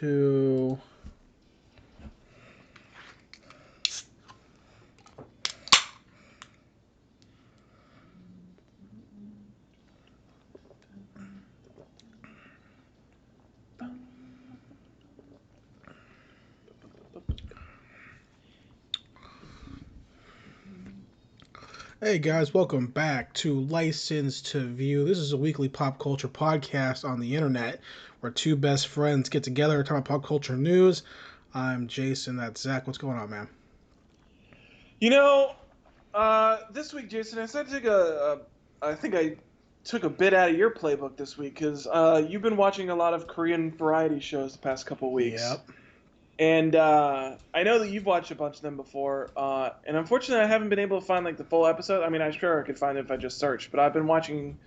to... Hey guys, welcome back to License to View. This is a weekly pop culture podcast on the internet where two best friends get together to talk about pop culture news. I'm Jason, that's Zach. What's going on, man? You know, this week, Jason, I said to take I think I took a bit out of your playbook this week because you've been watching a lot of Korean variety shows the past couple weeks. Yep. And I know that you've watched a bunch of them before, and unfortunately, I haven't been able to find like the full episode. I mean, I'm sure I could find it if I just searched, but I've been watching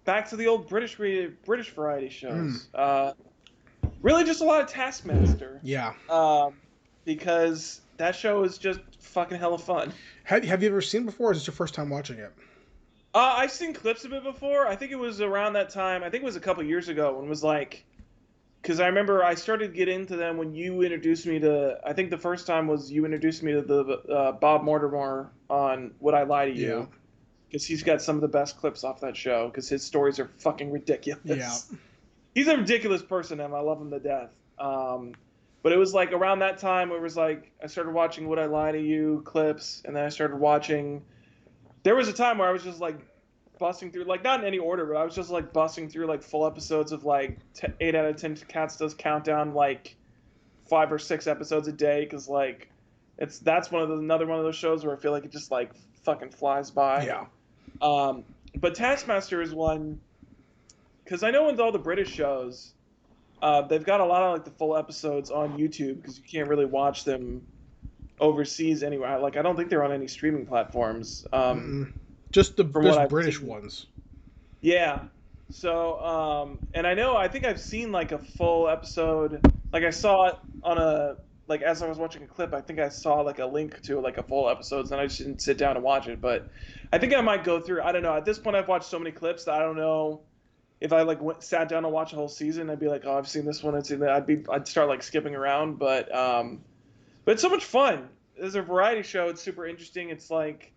back to the old British variety shows. Really, just a lot of Taskmaster. Yeah. Because that show is just fucking hella fun. Have you ever seen it before, or is this your first time watching it? I've seen clips of it before. I think it was around that time. I think it was a couple years ago when it was like. Because I remember I started to get into them when you introduced me to. I think the first time was you introduced me to the Bob Mortimer on Would I Lie to You? Yeah. Because he's got some of the best clips off that show. Because his stories are fucking ridiculous. Yeah. He's a ridiculous person, and I love him to death. But it was like around that time where it was like I started watching Would I Lie to You clips, and then I started watching. There was a time where I was just like busting through, like not in any order, but I was just like busting through like full episodes of like 8 out of 10 Cats Does Countdown, like 5 or 6 episodes a day, because like that's another one of those shows where I feel like it just like fucking flies by. Yeah. But Taskmaster is one because I know with all the British shows, they've got a lot of like the full episodes on YouTube because you can't really watch them overseas anywhere. Like I don't think they're on any streaming platforms. Just the From what I've British seen. ones. Yeah. So, and I think I've seen like a full episode. Like I saw it on like as I was watching a clip, I think I saw like a link to like a full episodes, and I just didn't sit down and watch it. But I think I might go through. I don't know. At this point, I've watched so many clips that I don't know if I like sat down and watched a whole season. I'd be like, oh, I've seen this one. I've seen that. I'd start like skipping around. But it's so much fun. As a variety show, it's super interesting. It's like,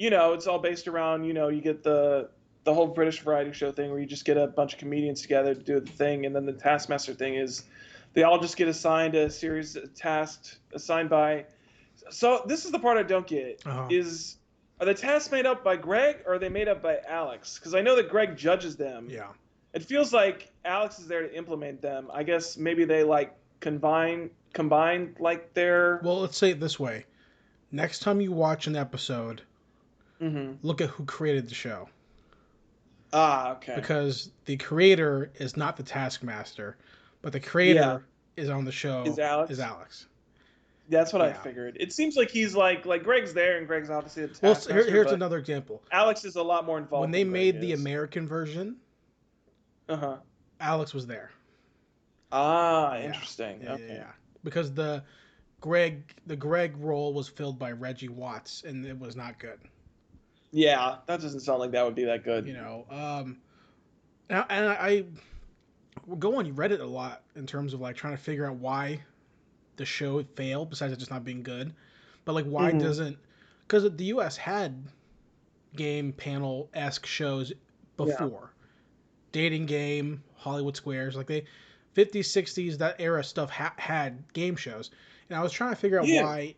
it's all based around, you get the whole British variety show thing where you just get a bunch of comedians together to do the thing, and then the Taskmaster thing is they all just get assigned a series of tasks assigned by. So this is the part I don't get is are the tasks made up by Greg or are they made up by Alex? Because I know that Greg judges them. Yeah. It feels like Alex is there to implement them. I guess maybe they like combine like their. Well, let's say it this way. Next time you watch an episode, Mm-hmm. look at who created the show. Ah, okay. Because the creator is not the Taskmaster, but the creator is on the show. Is Alex? That's what I figured. It seems like he's like Greg's there, and Greg's obviously the Taskmaster. Well, here's another example. Alex is a lot more involved. When they made the American version, Alex was there. Ah, interesting. Yeah, okay. Yeah. Because the Greg role was filled by Reggie Watts, and it was not good. Yeah, that doesn't sound like that would be that good. And I go on Reddit a lot in terms of like trying to figure out why the show failed, besides it just not being good. But like, why doesn't? Because the U.S. had game panel-esque shows before, Dating Game, Hollywood Squares, like they 50s, 60s, that era stuff had game shows, and I was trying to figure out why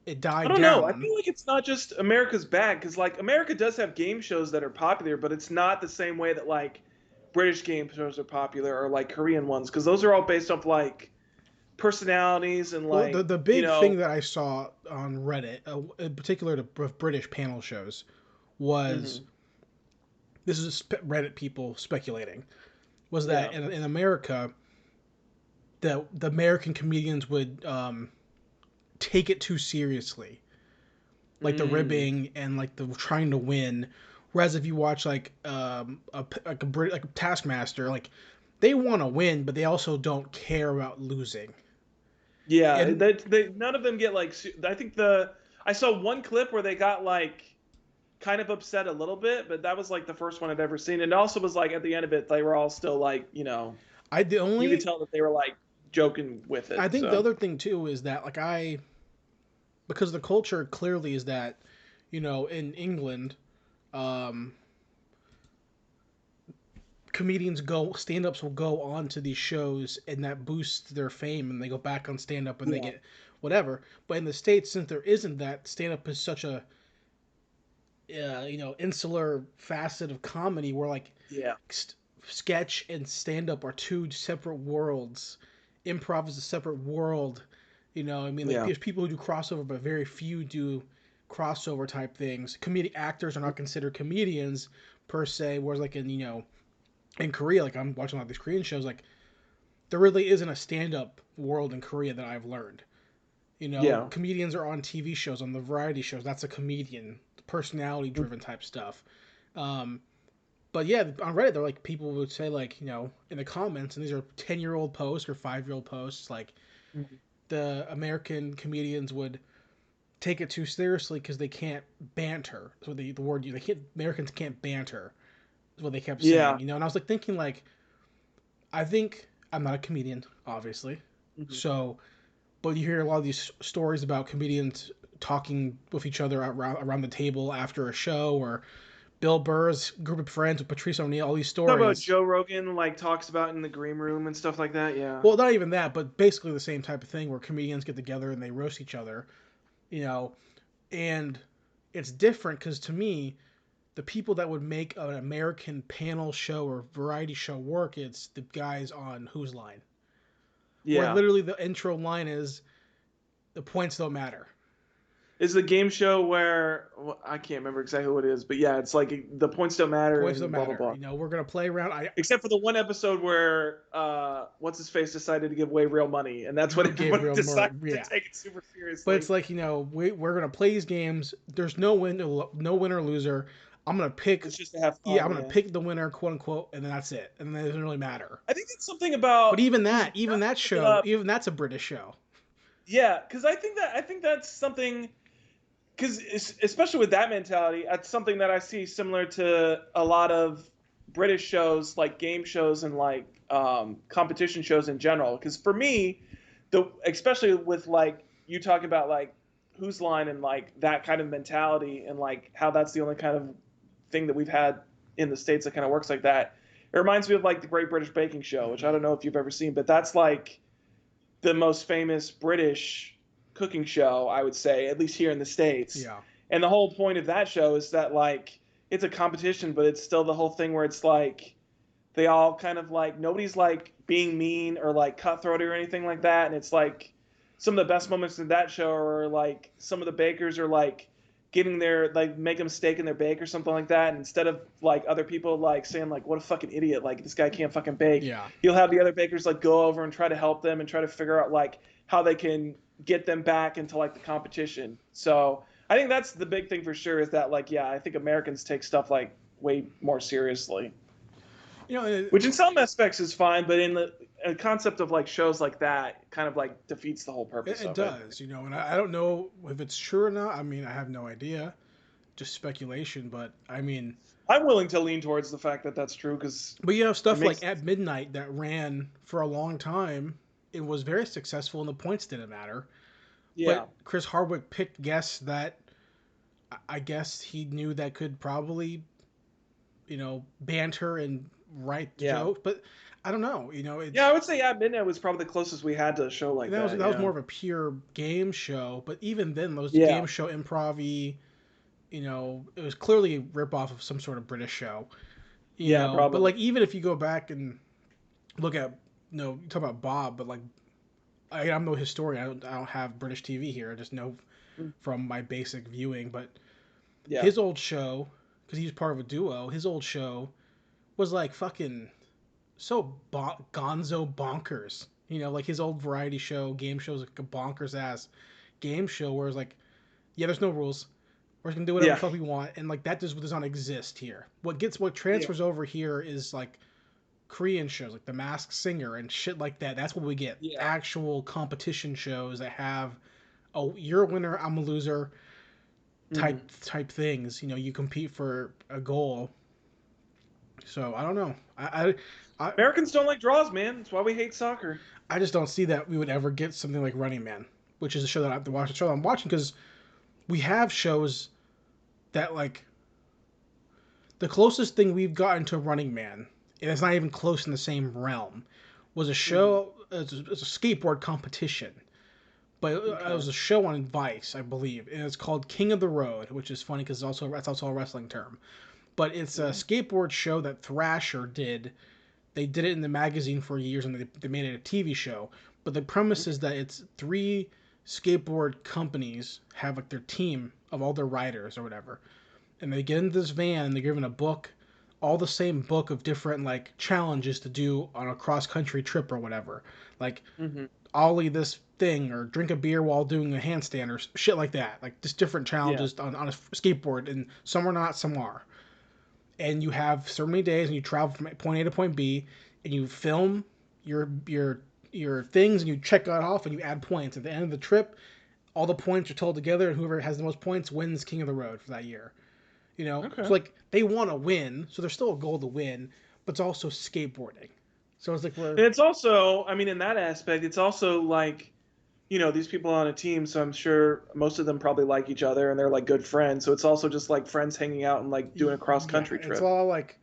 it died down. I don't know. I feel like it's not just America's bad, because like America does have game shows that are popular, but it's not the same way that like British game shows are popular or like Korean ones, because those are all based off like personalities and like. Well, the big thing that I saw on Reddit, in particular to British panel shows, was this is Reddit people speculating, was that in America, the American comedians would take it too seriously, like the ribbing and like the trying to win. Whereas if you watch like a Taskmaster, like they want to win, but they also don't care about losing. Yeah, they none of them get like. I think I saw one clip where they got like kind of upset a little bit, but that was like the first one I've ever seen. And it also was like at the end of it, they were all still like, I the you could only tell that they were like joking with I it. think the So other thing too is that like because the culture clearly is that, in England, um, comedians go stand-ups will go on to these shows and that boosts their fame and they go back on stand-up and they yeah, get whatever. But in the States, since there isn't that, stand-up is such a insular facet of comedy where like yeah, sketch and stand-up are two separate worlds. Improv is a separate world. I mean, like yeah, there's people who do crossover, but very few do crossover type things. Comedic actors are not considered comedians per se, whereas like in Korea, like I'm watching a lot of these Korean shows, like there really isn't a stand-up world in Korea that I've learned. yeah, Comedians are on TV shows, on the variety shows. That's a comedian, personality-driven type stuff. Um, but yeah, on Reddit, they're like people would say like in the comments, and these are 10-year-old posts or 5-year-old posts, like Mhm. the American comedians would take it too seriously because they can't banter. So the word they can't Americans can't banter is what they kept yeah. saying. And I was like thinking like I think I'm not a comedian, obviously. Mhm. So, but you hear a lot of these stories about comedians talking with each other around the table after a show, or Bill Burr's group of friends with Patrice O'Neill. All these Talk about stories. Joe Rogan like talks about in the green room and stuff like that. Yeah, Well, not even that, but basically the same type of thing where comedians get together and they roast each other. You know, and it's different because to me, the people that would make an American panel show or variety show work, it's the guys on Whose Line, where yeah. literally the intro line is the points don't matter. Is the game show where well, I can't remember exactly what it is, but yeah, it's like the points don't matter Points don't and blah blah matter. blah. We're gonna play around. I Except for the one episode where what's his face decided to give away real money, and that's when gave everybody real more. decided to Yeah, take it super but seriously. it's like we're gonna play these games. There's no winner loser. I'm gonna pick. It's just to have Yeah, I'm fun. gonna Yeah, pick the winner, quote unquote, and then that's it. And then it doesn't really matter. I think it's something But about even because that, even that look it show, up. even that's a British show. Yeah, because I think that's something because especially with that mentality, that's something that I see similar to a lot of British shows, like game shows and like competition shows in general. Because for me, the especially with like you talking about like Whose Line and like that kind of mentality and like how that's the only kind of thing that we've had in the States that kind of works like that. It reminds me of like the Great British Baking Show, which I don't know if you've ever seen, but that's like the most famous British cooking show, I would say, at least here in the States. Yeah, And the whole point of that show is that like it's a competition, but it's still the whole thing where it's like they all kind of like nobody's like being mean or like cutthroat or anything like that. And it's like some of the best moments in that show are like some of the bakers are like getting their like make a mistake in their bake or something like that, and instead of like other people like saying like what a fucking idiot, like this guy can't fucking bake, yeah. you'll have the other bakers like go over and try to help them and try to figure out like how they can get them back into like the competition. So I think that's the big thing for sure is that like yeah, I think Americans take stuff like way more seriously, You know, it, which in some aspects is fine, but in the concept of like shows like that kind of like defeats the whole it, purpose it of it. does. And I don't know if it's true or not. I mean, I have no idea, just speculation. But I mean, I'm willing to lean towards the fact that that's true because but it stuff like makes At Midnight that ran for a long time. It was very successful, and the points didn't matter. yeah, But Chris Hardwick picked guests that I guess he knew that could probably banter and write the yeah. jokes. But I don't know. Yeah, It's I would say at midnight was probably the closest we had to a show like that. that was Yeah. more of a pure game show. But even then, those Yeah. game show improv, it was clearly a rip off of some sort of British show. Yeah, But probably. like even if you go back and look at you talk about Bob, but like I'm no historian. I don't have British TV here. I just know Mm. from my basic viewing. But Yeah. his old show, because he was part of a duo, his old show was like fucking so gonzo bonkers. Like his old variety show, game shows, like a bonkers ass game show where it's like, yeah, there's no rules. We're just gonna do whatever the Yeah. fuck we want, and like that just does not exist here. What Yeah. transfers over here is like Korean shows, like The Masked Singer and shit like that. That's what we get. Yeah. Actual competition shows that have, oh, you're a winner, I'm a loser. Mm-hmm. type things. You know, you compete for a goal. So I don't know. Americans don't like draws, man. That's why we hate soccer. I just don't see that we would ever get something like Running Man, which is a show that I have to watch. The show I'm watching because we have shows that like the closest thing we've gotten to Running Man, and it's not even close in the same realm, was a Mm-hmm. show. It's a skateboard competition, but it Okay. was a show on Vice, I believe, and it's called King of the Road, which is funny because that's also a wrestling term. But it's a Mm-hmm. skateboard show that Thrasher did. They did it in the magazine for years, and they made it a TV show. But the premise is Okay. that it's three skateboard companies have like their team of all their riders or whatever, and they get into this van and they're given a book, all the same book of different like challenges to do on a cross country trip or whatever, like Mm-hmm. ollie this thing or drink a beer while doing a handstand or shit like that, like just different Yeah. challenges on a skateboard, and some are not, some are. And you have so many days and you travel from point A to point B, and you film your things and you check it off and you add points at the end of the trip. All the points are told together, and whoever has the most points wins King of the Road for that year. You know, Okay. so like they want to win, so there's still a goal to win, but it's also skateboarding. So it's like we're And it's also, I mean, in that aspect, it's also like, these people on a team, so I'm sure most of them probably like each other and th're like good friends. So it's also just like friends hanging out and like doing a cross yeah, country it's trip. all like,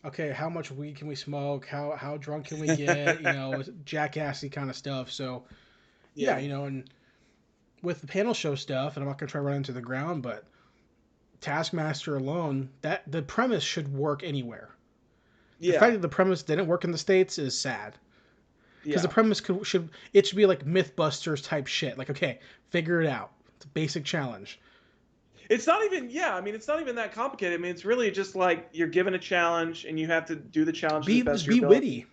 okay, how much weed can we smoke? How drunk can we get? You know, jackassy kind of stuff. So yeah, Yeah. and with the panel show stuff, and I'm not gonna try to run into the ground, but Taskmaster alone, that the premise should work anywhere. The fact Yeah. that the premise didn't work in the states is sad, because the Yeah. premise should be like MythBusters type shit. Like, okay, figure it out. It's a basic challenge. It's not even, yeah, I mean, it's not even that complicated. I mean, it's really just like you're given a challenge and you have to do the challenge to the best of your Be ability. witty.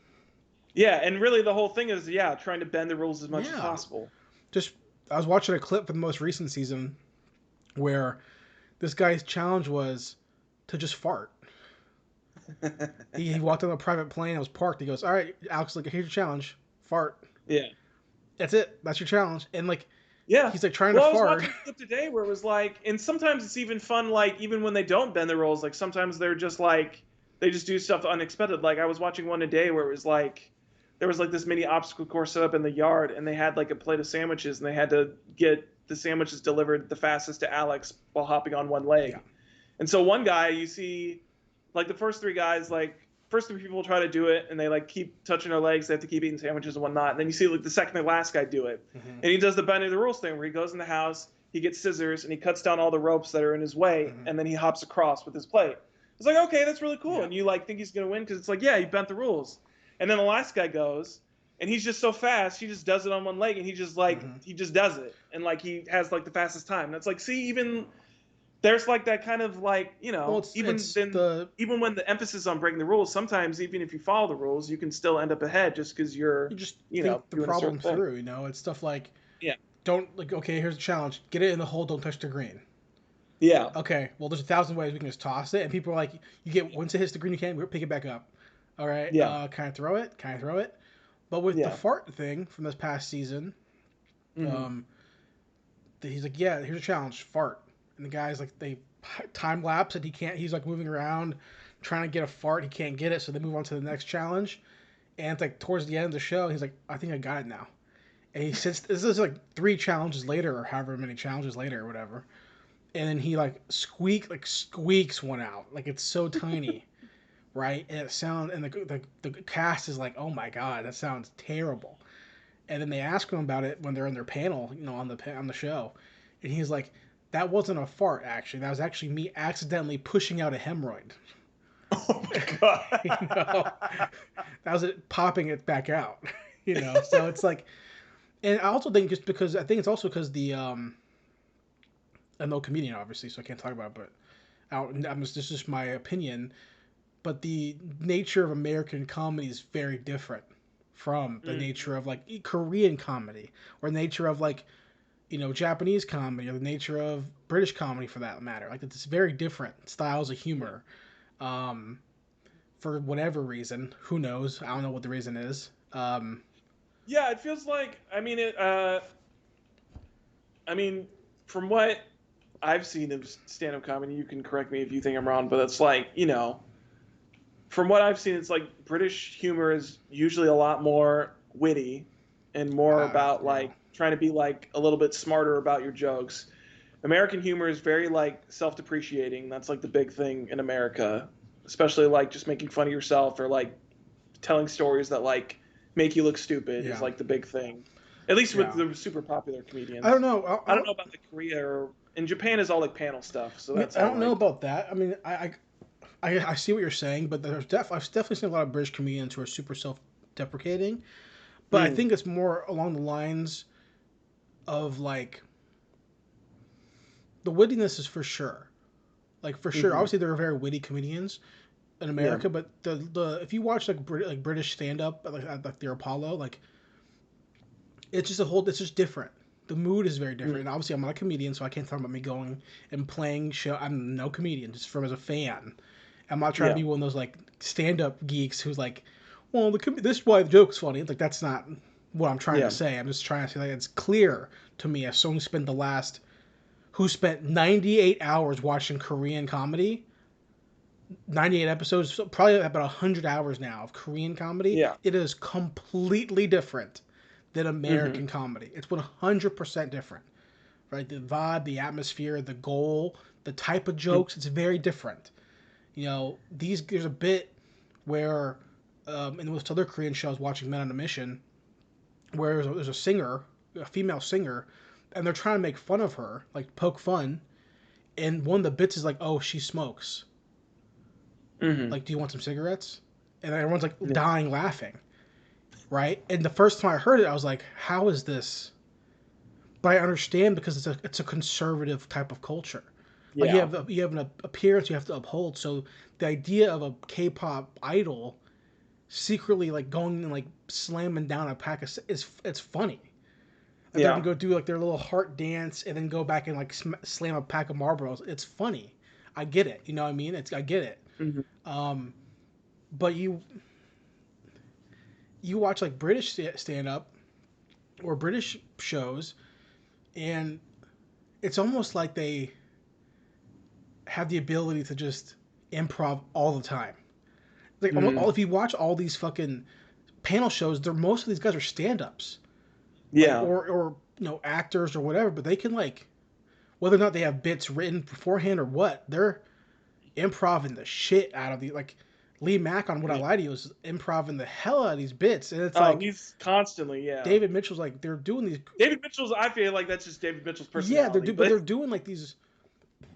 Yeah. And really the whole thing is, yeah, trying to bend the rules as much as Yeah. possible. Just I was watching a clip from the most recent season where this guy's challenge was to just fart. He walked on a private plane. It was parked. He goes, "All right, Alex, like here's your challenge. Fart. Yeah. That's it. That's your challenge." And like Yeah. he's like trying to Well, I was fart. watching a clip today where it was like, and sometimes it's even fun, like, even when they don't bend the rules, like, sometimes they're just like, they just do stuff unexpected. Like, I was watching one today where it was like, there was like this mini obstacle course set up in the yard, and they had like a plate of sandwiches, and they had to get the sandwiches delivered the fastest to Alex while hopping on one Yeah. leg. And so one guy, you see, like the first three guys, like first three people try to do it, and they like keep touching their legs. They have to keep eating sandwiches and whatnot. And then you see like the second to last guy do it, Mm-hmm. and he does the bending the rules thing where he goes in the house, he gets scissors, and he cuts down all the ropes that are in his way, Mm-hmm. and then he hops across with his plate. It's like, okay, that's really cool, Yeah. and you like think he's gonna win because it's like, yeah, he bent the rules. And then the last guy goes, and he's just so fast, he just does it on one leg, and he just like Mm-hmm. he just does it, and like he has like the fastest time. And it's like, see, even there's like that kind of like, Well, even it's then, the even when the emphasis on breaking the rules, sometimes even if you follow the rules, you can still end up ahead just because you're you just think the doing a problem certain thing. through. You know, it's stuff like Yeah. don't like okay, here's the challenge. Get it in the hole. Don't touch the green. Yeah. Okay, well, there's 1,000 ways we can just toss it, and people are like, you get once it hits the green, you can't pick it back up. All right, Yeah. can I throw it? Can I throw it? But with the Yeah. fart thing from this past season, Hmm. um, he's like, yeah, here's a challenge, fart, and the guy's like, they time lapse and he can't. He's like moving around, trying to get a fart. He can't get it, so they move on to the next challenge, and it's like towards the end of the show, he's like, I think I got it now. And he sits. This is like 3 challenges later, or however many challenges later, or whatever. And then he like squeaks one out, like it's so tiny, right? And it sound and the cast is like, oh my god, that sounds terrible. And then they ask him about it when they're in their panel, on the show, and he's like, that wasn't a fart actually. That was actually me accidentally pushing out a hemorrhoid. Oh my you know, god. that was it popping it back out. So it's like, and I also think just because I think it's also because I'm no comedian obviously, so I can't talk about it, but this is just my opinion. But the nature of American comedy is very different from the Mm. nature of like Korean comedy, or the nature of like Japanese comedy, or the nature of British comedy for that matter. Like it's very different styles of humor. Um, for whatever reason, who knows? I don't know what the reason is. Yeah, it feels like, I mean, from what I've seen of stand-up comedy. You can correct me if you think I'm wrong, but it's like, you know, from what I've seen, it's like British humor is usually a lot more witty and more about Yeah. like trying to be like a little bit smarter about your jokes. American humor is very like self-depreciating. That's like the big thing in America, especially like just making fun of yourself or like telling stories that like make you look stupid is Yeah. like the big thing. At least with Yeah. the super popular I don't comedians. know. I don't know about the Korea or in Japan is all like panel stuff, so I mean, that's I all don't know like about that. I mean, I see what you're saying, but I've definitely seen a lot of British comedians who are super self-deprecating. But I mm, think it's more along the lines of like the wittiness is for sure. Like for sure, mm-hmm. obviously there are very witty comedians in Yeah. America, but the if you watch like British stand up like at like the Apollo, like it's just different. The mood is very Mm, different. And obviously I'm not a comedian, so I can't talk about me going and playing show. I'm no comedian, just from as a fan. I'm not trying to yeah. be one of those like stand up geeks who's like, well, this is why the joke's funny. It's like that's not what I'm trying to Yeah. say. I'm just trying to say like it's clear to me as someone who spent 98 hours watching Korean comedy, 98 episodes, so probably about 100 hours now of Korean comedy. Yeah. It is completely different than Mm-hmm. American comedy. It's 100% different, right? The vibe, the atmosphere, the goal, the type of jokes, it's very different. You know, there's a bit where, in this other Korean show I was watching, Men on a Mission, where there's a singer, a female singer, and they're trying to make fun of her, like poke fun, and one of the bits is like, oh, she smokes. Mm-hmm. Like, do you want some cigarettes? And everyone's like Yeah. dying laughing, right? And the first time I heard it, I was like, how is this? But I understand because it's a conservative type of culture. Like Yeah. you have an appearance you have to uphold. So the idea of a K-pop idol secretly like going and like slamming down a pack of is it's funny. Like they're gonna Yeah. go do like their little heart dance and then go back and like slam a pack of Marlboros. It's funny. I get it. You know what I mean? I get it. Mm-hmm. Um, but you watch like British stand up or British shows, and it's almost like they have the ability to just improv all the time. Like almost Mm-hmm. if you watch all these fucking panel shows, they're most of these guys are stand ups, like Yeah. or actors or whatever, but they can like whether or not they have bits written beforehand or what, they're improving the shit out of the like Lee Mack on What I Yeah. Lie to You is improving the hell out of these bits, and it's Oh, like he's constantly, yeah. David Mitchell's like they're doing these. David Mitchell's. I feel like that's just David Mitchell's Yeah, personality, but but they're doing like these.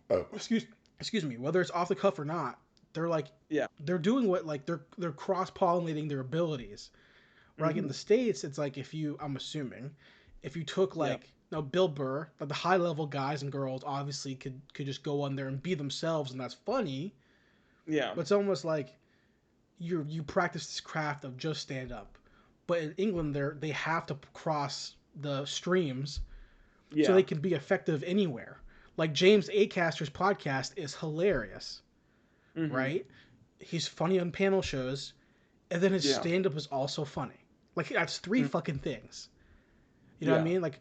Oh, excuse me. Whether it's off the cuff or not, they're like yeah. they're doing what like they're cross pollinating their abilities. Where like in Mm-hmm. the states, it's like if you I'm assuming if you took Yeah. like Bill Burr, like the high level guys and girls obviously could just go on there and be themselves, and that's funny. Yeah. But it's almost like you practice this craft of just stand up. But in England, they have to cross the streams so they Yeah. can be effective anywhere. Like James Acaster's podcast is hilarious, Mm-hmm. right? He's funny on panel shows, and then his Yeah. stand up is also funny. Like that's three Mm. fucking things. You know what I Yeah. mean? Like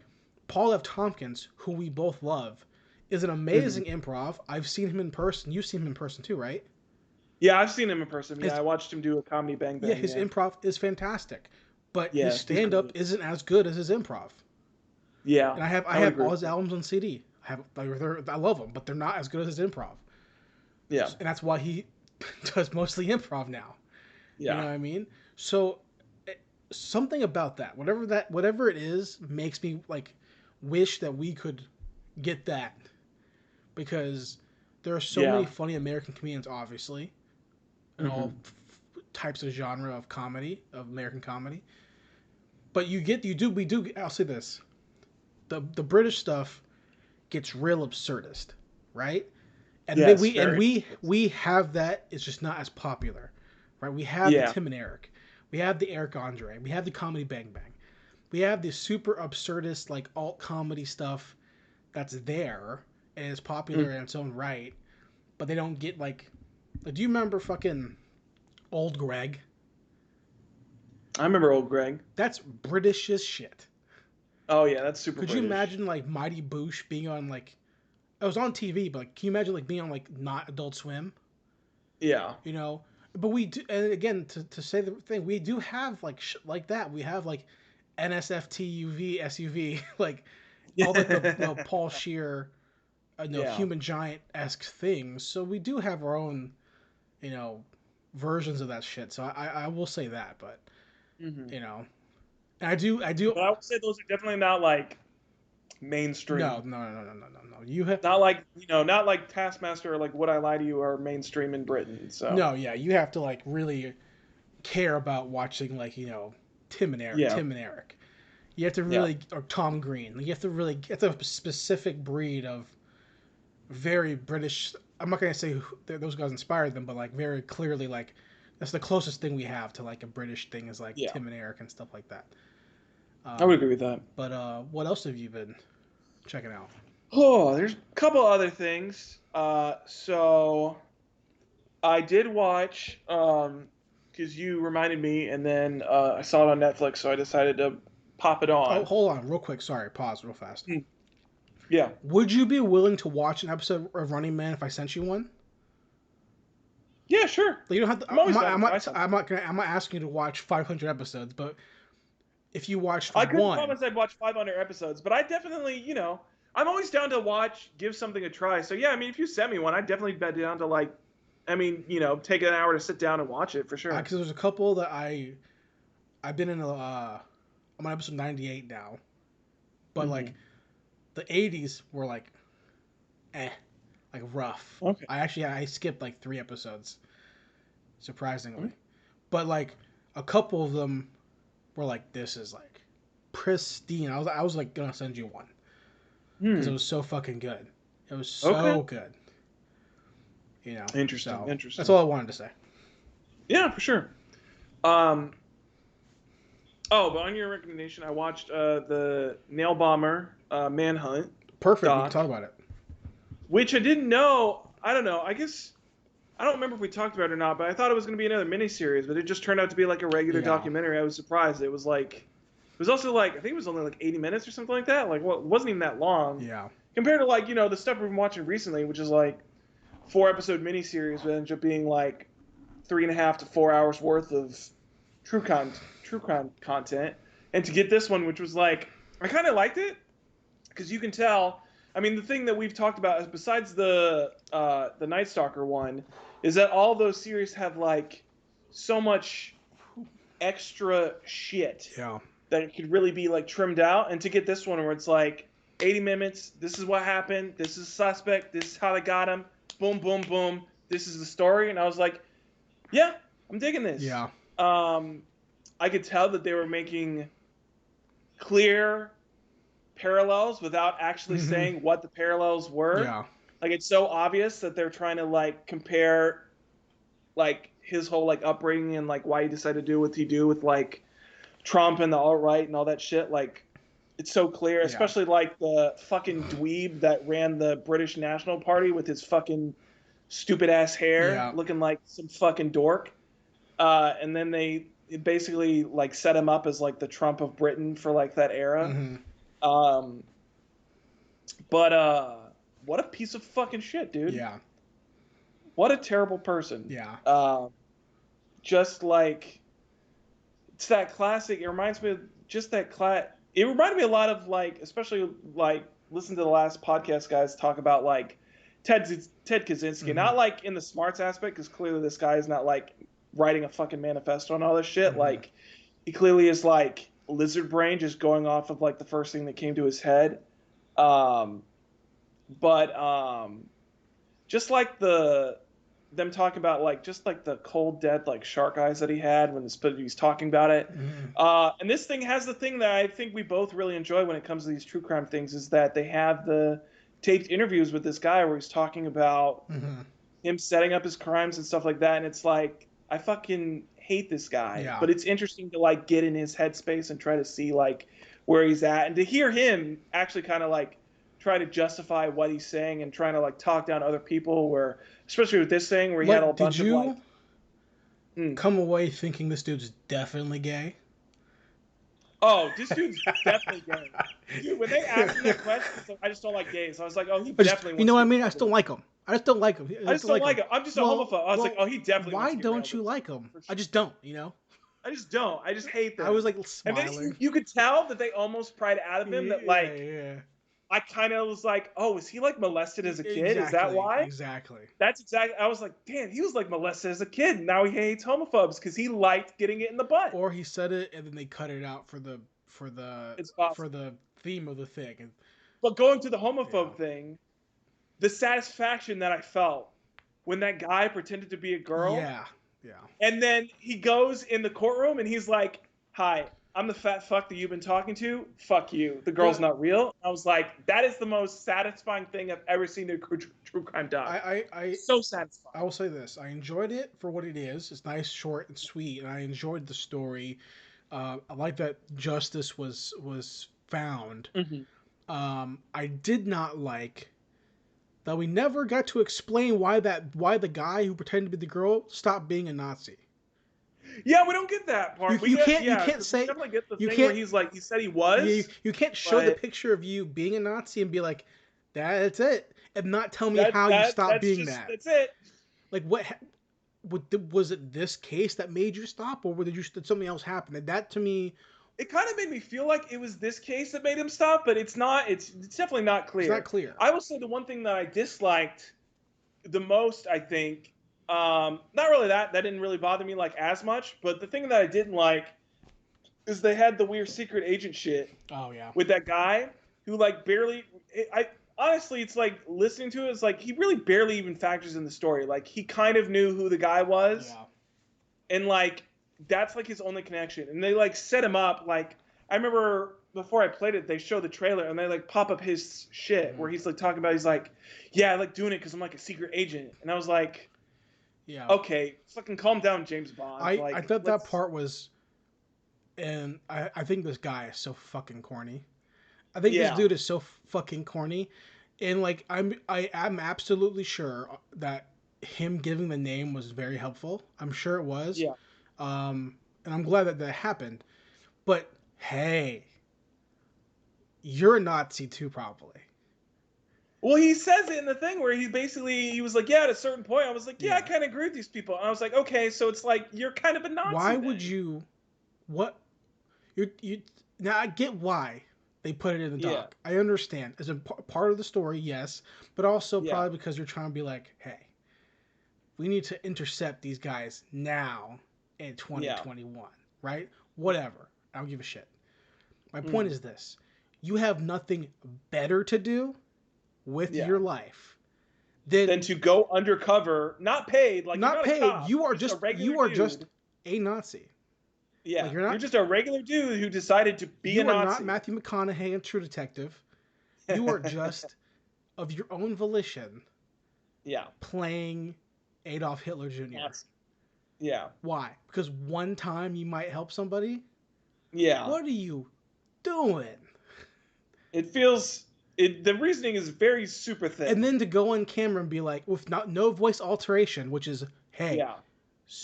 Paul F. Tompkins, who we both love, is an Mm-hmm. amazing improv. I've seen him in person. You've seen him in person too, right? Yeah, I've seen him in person. Yeah, His I watched him do a comedy Bang Yeah, Bang. his Yeah. improv is fantastic, but his Yeah, he's stand up great. isn't as good as his improv. Yeah, And I I would have agree all with his that. albums on CD. I love them, but they're not as good as his improv. Yeah. And that's why he does mostly improv now. You know Yeah. what I mean? So eh, something about whatever it is makes me like wish that we could get that, because there are so many Yeah. funny American comedians obviously in all Mm-hmm. types of genre of comedy, of American comedy. But you do we do I'll say this. The British stuff gets real absurdist, right? And then Yes, very. we have that. It's just not as popular, right? We have the Yeah. Tim and Eric, we have the Eric Andre, we have the comedy Bang Bang, we have the super absurdist like alt comedy stuff that's there and is Mm. popular in its own right, but they don't get like do you remember fucking Old Greg? I remember old Greg. That's British as shit. Oh yeah, that's super Could you British. imagine like Mighty Boosh being on like it was on TV, but like, can you imagine like being on like not Adult Swim? Yeah. You know, but we do, and again to say the thing, we do have like like that. We have like NSFTUV SUV like all like the Paul Scheer, Yeah. human giant esque things. So we do have our own, you know, versions of that shit. So I will say that, but Hmm. you know, and I do. But I would say those are definitely not like No, mainstream. no, no, no, no, no, no. You have Not like not like Taskmaster or like Would I Lie to You are mainstream in Britain. So no, yeah. You have to like really care about watching like yeah, Tim and Eric. You have to yeah, really, or Tom Green. You have to really get a specific breed of very British. I'm not gonna say those guys inspired them, but like very clearly, like that's the closest thing we have to like a British thing is like yeah. Tim and Eric and stuff like that. I would Um, agree with that. but what else have you been checking out? Oh, there's a couple other things. So I did watch because you reminded me, and then I saw it on Netflix, so I decided to pop it Oh, on. hold on, real quick. Sorry, pause real fast. Hmm. Yeah, Would you be willing to watch an episode of Running Man if I sent you one? yeah, sure. Like, you don't have to. I'm always down to try something. I'm not asking you to watch 500 episodes, but if you watched I couldn't one, promise I'd watch 500 episodes, but I definitely, I'm always down to watch, give something a try. So yeah, I mean, if you sent me one, I'd definitely be down to like, I mean, take an hour to sit down and watch it for sure. because there's a couple that I've been in I'm on episode 98 now, but like Hmm. the 80s were like like rough. Okay. I skipped like 3 episodes, surprisingly, Mhm. but like a couple of them were like this is like pristine. I was like gonna send you one because it Hmm. was so fucking good. It was Okay. so good, you know. Interesting. So that's Interesting. all I wanted to say. Yeah, for sure. Um. Oh, but on your recommendation, I watched the Nail Bomber Manhunt Perfect. We can doc, talk about it. which I didn't know. I don't know. I guess I don't remember if we talked about it or not, but I thought it was going to be another miniseries, but it just turned out to be like a regular Yeah. documentary. I was surprised. It was also like I think it was only like 80 minutes or something like that. Like, well, it wasn't even that long Yeah. compared to like the stuff we've been watching recently, which is like 4 episode miniseries, but ends up being like 3.5 to 4 hours worth of true crime content. And to get this one, which was like I kind of liked it because you can tell. I mean, the thing that we've talked about is besides the Night Stalker one, is that all those series have like so much extra shit Yeah. that it could really be like trimmed out. And to get this one where it's like 80 minutes, this is what happened, this is suspect, this is how they got him, boom, boom, boom, this is the story. And I was like, yeah, I'm digging this. Yeah. I could tell that they were making clear parallels without actually saying what the parallels were. Yeah. Like it's so obvious that they're trying to like compare like his whole like upbringing and like why he decided to do what he do with like Trump and the alt right and all that shit. Like it's so clear, Yeah. especially like the fucking dweeb that ran the British National Party with his fucking stupid ass hair, Yeah. looking like some fucking dork. And then they basically like set him up as like the Trump of Britain for like that era. Mm-hmm. Um, but what a piece of fucking shit, dude. Yeah. What a terrible person. Yeah. Just like it's that classic. It reminds me of just that It reminded me a lot of like, especially like listen to the last podcast guys talk about like Ted Kaczynski, Mm-hmm. not like in the smarts aspect, because clearly this guy is not like writing a fucking manifesto and all this shit. Mm-hmm. Like he clearly is like lizard brain, just going off of like the first thing that came to his head. But just like them talking about like just like the cold dead like shark eyes that he had when he's talking about it. Mm-hmm. And this thing has the thing that I think we both really enjoy when it comes to these true crime things, is that they have the taped interviews with this guy where he's talking about Mm-hmm. him setting up his crimes and stuff like that. And it's like, I fucking hate this guy, Yeah. but it's interesting to like get in his headspace and try to see like where he's at, and to hear him actually kind of like try to justify what he's saying and trying to like talk down other people, where especially with this thing where he had a What did bunch of like you come away thinking this dude's definitely gay? Oh, this dude's definitely gay. Dude, when they asked him that question, he's like, I just don't like gays. I was like, oh, he definitely You wants know to what I get mean? I railed just in don't it. like him. I just don't like him. I just don't like him. I'm just a homophobe. I was like, oh, he definitely wants why to get don't railed you in like him? for I sure. just don't. You know. I just don't. I just hate them. I was like And then smiling. you could tell that they almost pried out of him that like Yeah. I kind of was like, oh, was he like molested as a kid? Is that Exactly. why? Exactly. That's exactly. I was like, damn, he was like molested as a kid. Now he hates homophobes because he liked getting it in the butt. Or he said it and then they cut it out for the It's possible. for the theme of the thing. And, But going to the homophobe thing, the satisfaction that I felt when that guy pretended to be a girl. Yeah. And then he goes in the courtroom and he's like, hi, I'm the fat fuck that you've been talking to. Fuck you. The girl's not real. I was like, that is the most satisfying thing I've ever seen in a true crime doc. So satisfying. I will say this. I enjoyed it for what it is. It's nice, short, and sweet, and I enjoyed the story. I like that justice was found. I did not like that we never got to explain why the guy who pretended to be the girl stopped being a Nazi. Yeah, we don't get that part. You can't say we definitely get the you thing can't, where he's like he said he was. You can't show the picture of you being a Nazi and be like, that's it, and not tell me how you stopped being that. That's it. Like what was it this case that made you stop, or did something else happen? And that to me, it kind of made me feel like it was this case that made him stop, but it's not. It's definitely not clear. It's not clear. I will say the one thing that I disliked the most, I think, not really that didn't really bother me like as much, but the thing that I didn't like is they had the weird secret agent shit. Oh yeah. With that guy who like barely. I honestly, it's like listening to it. It's like he really barely even factors in the story. Like he kind of knew who the guy was, and like that's like his only connection. And they like set him up. Like I remember before I played it, they show the trailer and they like pop up his shit where he's like talking about. He's like, yeah, I like doing it because I'm like a secret agent. And I was like, yeah, okay, fucking calm down, James Bond. I thought that part was, and I think this guy is so fucking corny. I think this dude is so fucking corny, and like I am absolutely sure that him giving the name was very helpful. I'm sure it was. Yeah. And I'm glad that happened. But hey, you're a Nazi too, probably. Well, he says it in the thing where he was like, yeah, at a certain point, I was like, yeah, I kind of agree with these people. And I was like, okay, so it's like you're kind of a Nazi. Why would you? What? You now I get why they put it in the doc. I understand as a part of the story, yes, but also probably because you're trying to be like, hey, we need to intercept these guys now in 2021, right? Whatever. I don't give a shit. My point is this: you have nothing better to do with your life than to go undercover, not paid, like not paid. Cop, you are just a Nazi. Yeah, like you're just a regular dude who decided to be a Nazi. You are not Matthew McConaughey in True Detective. You are just of your own volition. Yeah. Playing Adolf Hitler Jr. Nazi. Yeah. Why? Because one time you might help somebody? Yeah. What are you doing? It feels the reasoning is very super thin. And then to go on camera and be like, with no voice alteration, which is, hey,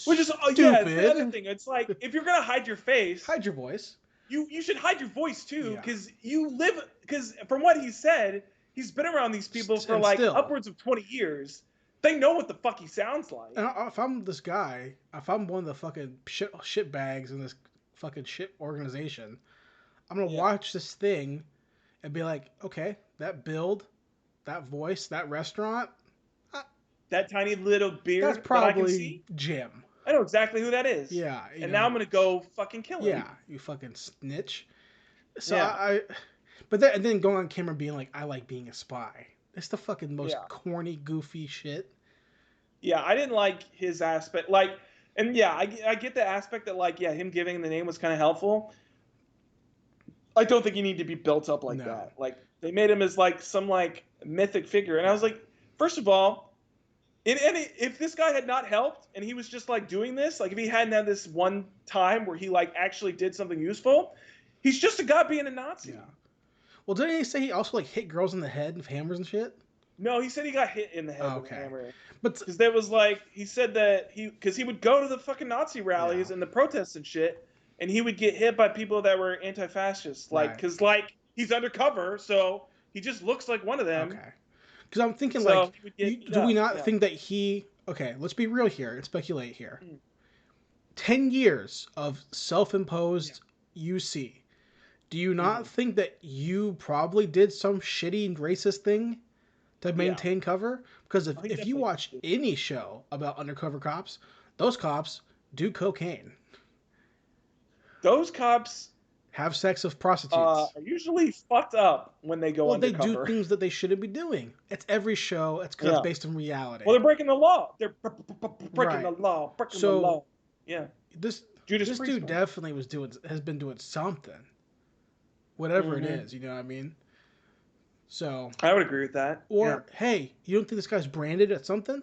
which is stupid. It's the other thing. It's like if you're gonna hide your face, hide your voice. You should hide your voice too, because because from what he said, he's been around these people for like upwards of 20 years. They know what the fuck he sounds like. And if I'm this guy, if I'm one of the fucking shit bags in this fucking shit organization, I'm gonna watch this thing and be like, okay, that build, that voice, that restaurant, that tiny little beard. That's probably Jim. I know exactly who that is. Yeah. And now I'm gonna go fucking kill him. Yeah, you fucking snitch. So but then going on camera being like, I like being a spy. It's the fucking most corny, goofy shit. Yeah, I didn't like his aspect. Like, and I get the aspect that like, him giving the name was kind of helpful. I don't think you need to be built up like that. Like, they made him as like some like mythic figure, and I was like, first of all, if this guy had not helped and he was just like doing this, like if he hadn't had this one time where he like actually did something useful, he's just a guy being a Nazi. Yeah. Well, didn't he say he also like hit girls in the head with hammers and shit? No, he said he got hit in the head with a hammer. But because there was like he said that because he would go to the fucking Nazi rallies and the protests and shit, and he would get hit by people that were anti-fascist, like Right. because like he's undercover, so he just looks like one of them. Okay. Because I'm thinking So like, he would get beat do we up. not Yeah. think that he? Okay, let's be real here and speculate here. Mm. 10 years of Yeah. self-imposed UC. Do you not Hmm. think that you probably did some shitty racist thing to Yeah. maintain cover? Because Oh, he if you definitely watch did. any show about undercover cops, those cops do cocaine, Those cops have sex with prostitutes. are usually fucked up when they go Well, they do undercover. things that they shouldn't be doing. It's every show. It's because it's Yeah. based on Well, reality. they're breaking the law. They're breaking the Right. law. Breaking the So law. Yeah. this Judas this Priest, dude man. definitely has been doing something, whatever it Hmm. is. You know what I mean? So, I would agree with that. Yeah. or hey, you don't think this guy's branded at something?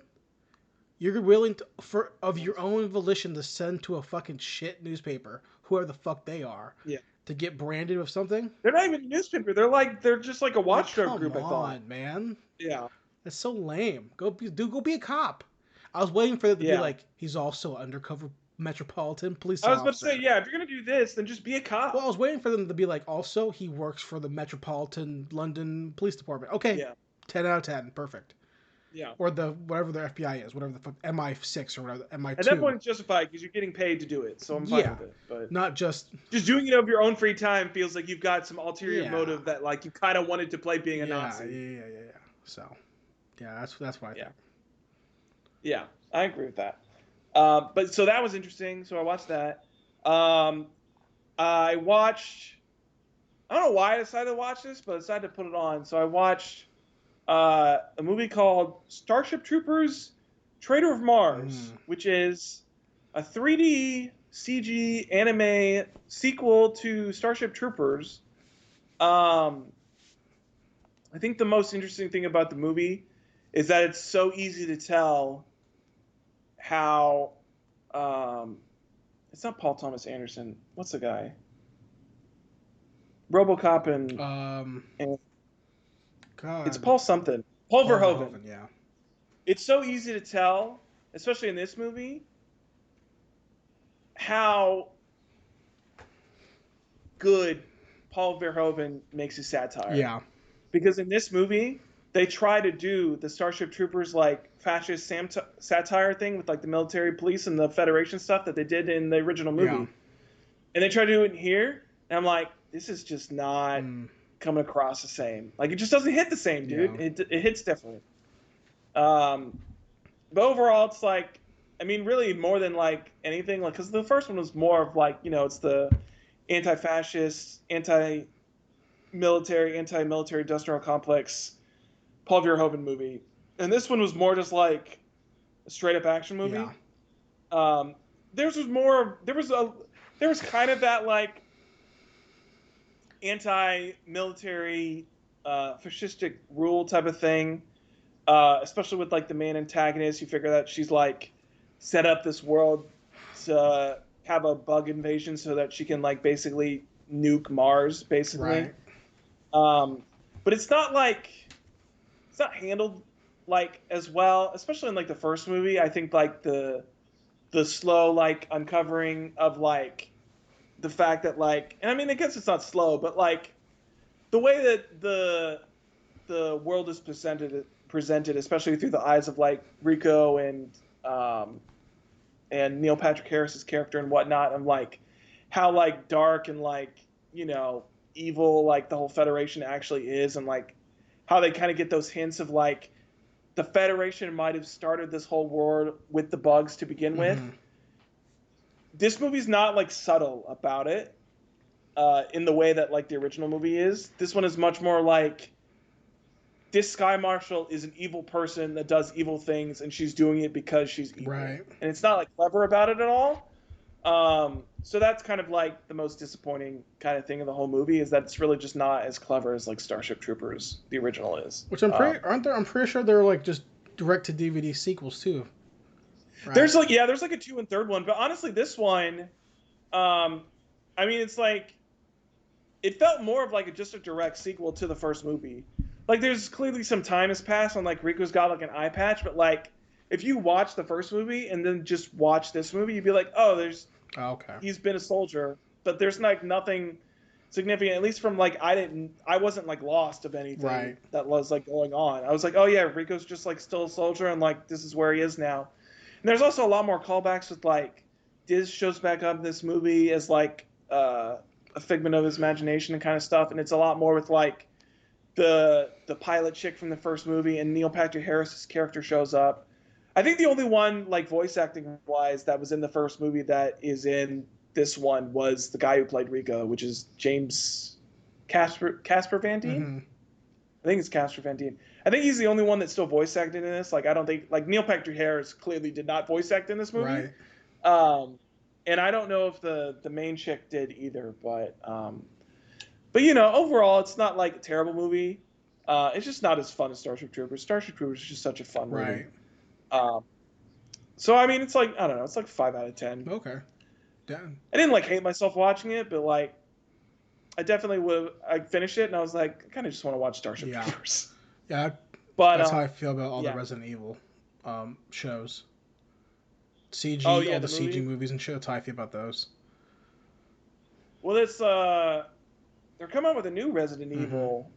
You're willing to, for of your own volition, to send to a fucking shit newspaper, whoever the fuck they are, Yeah. to get branded with something? They're not even a newspaper. They're just like a Like, watchdog come group. I thought. on, man. Yeah. That's so lame. Go be a cop. I was waiting for it to be Yeah. like, he's also undercover metropolitan police I was about to say, officer. yeah. If you're gonna do this, then just be a Well, I cop. was waiting for them to be like, also, he works for the Metropolitan London Police Department. Okay, Yeah. 10 out of 10, perfect. Yeah. Or the whatever the FBI is, whatever the fuck, MI6 or whatever, At that MI2. point, it's justified because you're getting paid to do it. So I'm fine Yeah, with it. But not just just doing it of your own free time feels like you've got some ulterior yeah, motive that like you kind of wanted to play being a yeah, Nazi. yeah. So, yeah, that's what I Yeah. think. Yeah, I agree with that. But so that was interesting. So I watched that. Um, I watched. I don't know why I decided to watch this, but I decided to put it on. So I watched a movie called Starship Troopers: Traitor of Mars, which is a 3D CG anime sequel to Starship Troopers. Um, I think the most interesting thing about the movie is that it's so easy to tell how it's not Paul Thomas Anderson. What's the guy? RoboCop and it's God, Paul something. Paul Paul Verhoeven. Verhoeven, yeah, It's so easy to tell, especially in this movie, how good Paul Verhoeven makes his satire. yeah, Because in this movie, they try to do the Starship Troopers like fascist satire thing with like the military police and the Federation stuff that they did in the original yeah. movie. And they try to do it in here, and I'm like, this is just not Mm, coming across the same. Like it just doesn't hit the same, dude. yeah. It hits different. Um, but overall, it's like, I mean, really more than like anything, like because the first one was more of like, it's the anti-fascist, anti-military industrial complex Paul Verhoeven movie, and this one was more just like a straight up action Yeah. movie. Theirs was more. There was kind of that like anti-military, fascistic rule type of thing, especially with like the main antagonist. You figure that she's like set up this world to have a bug invasion so that she can like basically nuke Mars, basically. Right. But it's not like it's not handled like as well, especially in like the first movie. I think like the slow like uncovering of like the fact that like, and I mean, I guess it's not slow, but like the way that the world is presented, especially through the eyes of like Rico and Neil Patrick Harris's character and whatnot, and like how like dark and like evil like the whole Federation actually is, and like how they kind of get those hints of like the Federation might have started this whole war with the bugs to begin with. Mm-hmm. This movie's not like subtle about it in the way that like the original movie is. This one is much more like this Sky Marshal is an evil person that does evil things, and she's doing it because she's evil. Right. And it's not like clever about it at all. So that's kind of like the most disappointing kind of thing of the whole movie, is that it's really just not as clever as like Starship Troopers, the original is. Which I'm pretty sure they're like just direct to DVD sequels too. Right? There's like a 2 and 3rd one, but honestly, this one, I mean, it's like it felt more of like just a direct sequel to the first movie. Like there's clearly some time has passed, and like Rico's got like an eye patch, but like if you watch the first movie and then just watch this movie, you'd be like, oh, okay. He's been a soldier but there's like nothing significant, at least from like I wasn't like lost of anything Right. that was like going on. I was like, oh yeah, Rico's just like still a soldier, and like this is where he is now. And there's also a lot more callbacks with like Diz shows back up in this movie as like a figment of his imagination and kind of stuff, and it's a lot more with like the pilot chick from the first movie, and Neil Patrick Harris's character shows up. I think the only one like voice acting wise that was in the first movie that is in this one was the guy who played Rico, which is James Casper Van Dien. Mm-hmm. I think it's Casper Van Dien. I think he's the only one that still voice acted in this. Like I don't think like Neil Patrick Harris clearly did not voice act in this movie. Right. And I don't know if the main chick did either, but you know, overall, it's not like a terrible movie. It's just not as fun as Starship Troopers. Starship Troopers is just such a fun movie. Right. So I mean, it's like I don't know, it's like 5 out of 10. Okay. Damn. I didn't like hate myself watching it, but like, I definitely would. I finished it and I was like, I kind of just want to watch Starship Troopers. Yeah. But that's how I feel about all the Resident Evil shows. CG, all the CG movies and shit. That's how I feel about those. Well, it's they're coming out with a new Resident Evil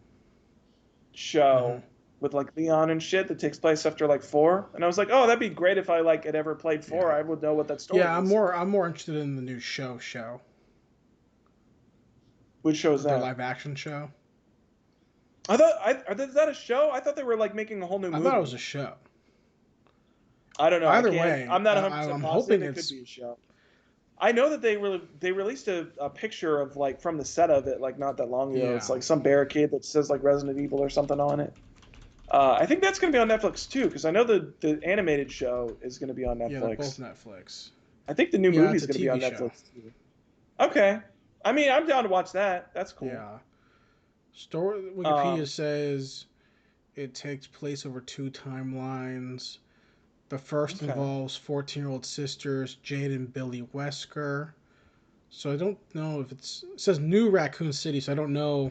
show with like Leon and shit that takes place after like 4, and I was like, oh, that'd be great if I like had ever played 4. I would know what that story is. I'm more interested in the new show. Which show is that? The live action show. I thought is that a show? I thought they were like making a whole new movie. I thought it was a show. I don't know. Either way, I'm not 100% I'm positive. hoping it could be a show. I know that they released a picture of like from the set of it like not that long ago. It's like some barricade that says like Resident Evil or something on it. I think that's going to be on Netflix too, because I know the animated show is going to be on Netflix. Yeah, they're both Netflix. I think the new movie is going to be on Netflix too. Okay, I mean I'm down to watch that. That's cool. Yeah. Wikipedia says it takes place over 2 timelines. The first involves 14-year-old sisters Jade and Billy Wesker. So I don't know if it says New Raccoon City, so I don't know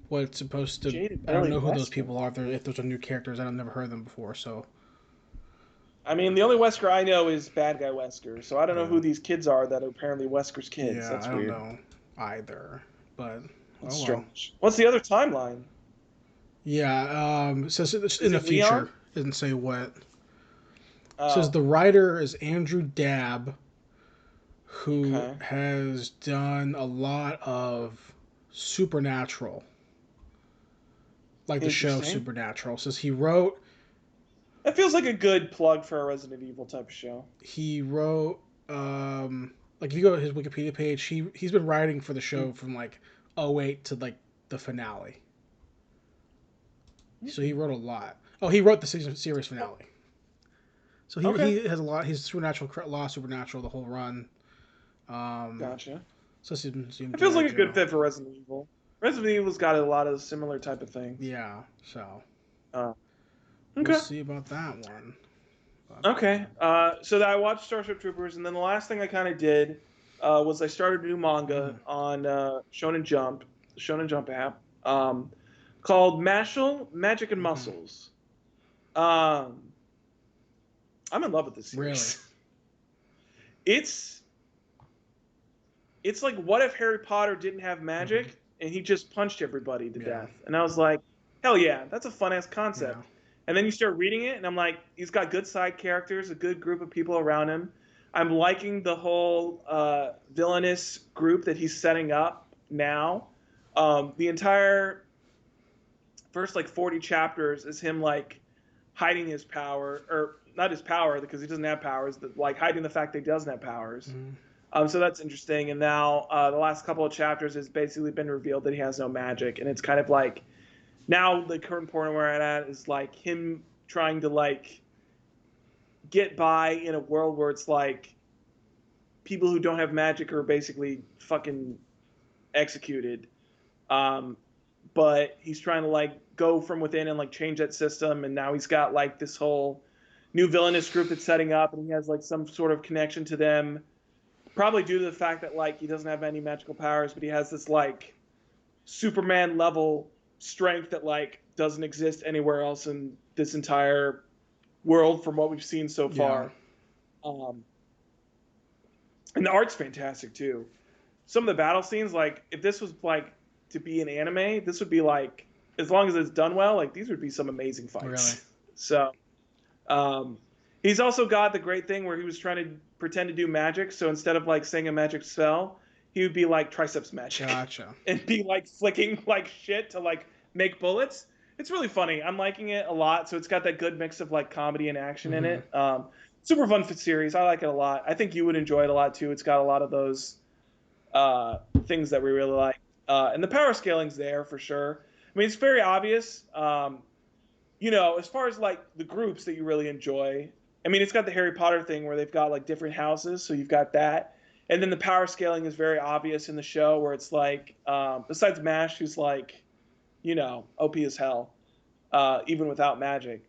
what it's supposed to. I don't know who those people are. If those are new characters, I've never heard them before. So. I mean, the only Wesker I know is Bad Guy Wesker, so I don't know who these kids are that are apparently Wesker's kids. Yeah, that's weird. I don't know either, but that's strange. What's the other timeline? Yeah, it says it's in the future. Leon? It doesn't say what. It says the writer is Andrew Dabb, who has done a lot of Supernatural. Like the show Supernatural. It says he wrote... That feels like a good plug for a Resident Evil type of show. He wrote... like if you go to his Wikipedia page, he's been writing for the show from like 2008 to like the finale. So he wrote a lot. Oh, he wrote the series finale. So he has a lot. He's Supernatural, the whole run. Gotcha. So it feels like a good fit for Resident Evil. Resident Evil's got a lot of similar type of things. Yeah. So. Okay. We'll see about that one. Okay. So I watched Starship Troopers, and then the last thing I kind of did was I started a new manga on Shonen Jump, the Shonen Jump app, called Magic and Muscles. I'm in love with this series. Really? It's like, what if Harry Potter didn't have magic and he just punched everybody to death? And I was like, hell yeah, that's a fun ass concept. Yeah. And then you start reading it, and I'm like, he's got good side characters, a good group of people around him. I'm liking the whole villainous group that he's setting up now. The entire first like 40 chapters is him like hiding his power, or not his power because he doesn't have powers, but like hiding the fact that he doesn't have powers. So that's interesting. And now the last couple of chapters has basically been revealed that he has no magic, and it's kind of like now the current point where I'm at is like him trying to like get by in a world where it's like people who don't have magic are basically fucking executed. But he's trying to like go from within and like change that system, and now he's got like this whole new villainous group that's setting up, and he has like some sort of connection to them, probably due to the fact that like he doesn't have any magical powers, but he has this like Superman level strength that like doesn't exist anywhere else in this entire world from what we've seen so far. And the art's fantastic too. some of the battle scenes, like if this was like to be an anime, this would be like, as long as it's done well, like these would be some amazing Really. fights. So um, he's also got the great thing where he was trying to pretend to do magic. So instead of like saying a magic spell, he would be like triceps magic Gotcha. and be like flicking like shit to like make bullets. It's really funny. I'm liking it a lot. So it's got that good mix of like comedy and action in Mm-hmm. it. Super fun series. I like it a lot. I think you would enjoy it a lot too. It's got a lot of those things that we really like. And the power scaling's there for sure. I mean, it's very obvious. As far as like the groups that you really enjoy, I mean, it's got the Harry Potter thing where they've got like different houses, so you've got that. And then the power scaling is very obvious in the show where it's like, besides Mash, who's like, OP as hell, even without magic.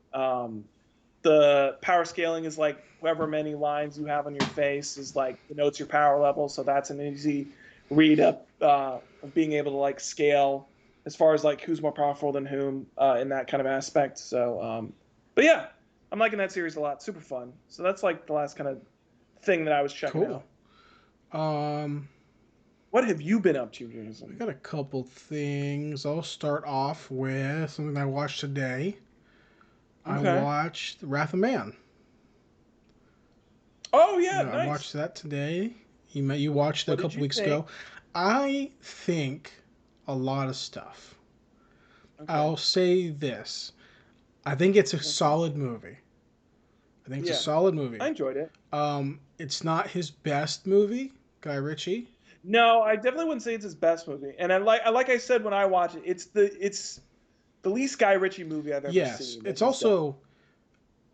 The power scaling is like however many lines you have on your face is like denotes your power level. So that's an easy read up of being able to like scale as far as like who's more powerful than whom in that kind of aspect. So, but yeah, I'm liking that series a lot. Super fun. So that's like the last kind of thing that I was checking Cool. out. Um, What have you been up to, I Jason? got a couple things. I'll start off with something I watched today. I Okay. watched Wrath of Man. Oh yeah, I nice. watched that today. You watched it a What did couple you weeks think? ago. I think a lot of stuff. Okay. I'll say this. I think it's a Okay. solid movie. I think it's a Yeah, solid I movie. enjoyed it. It's not his best movie, Guy Ritchie. No, I definitely wouldn't say it's his best movie. And like I said when I watched it, it's the least Guy Ritchie movie I've ever Yes, seen that it's he's done. also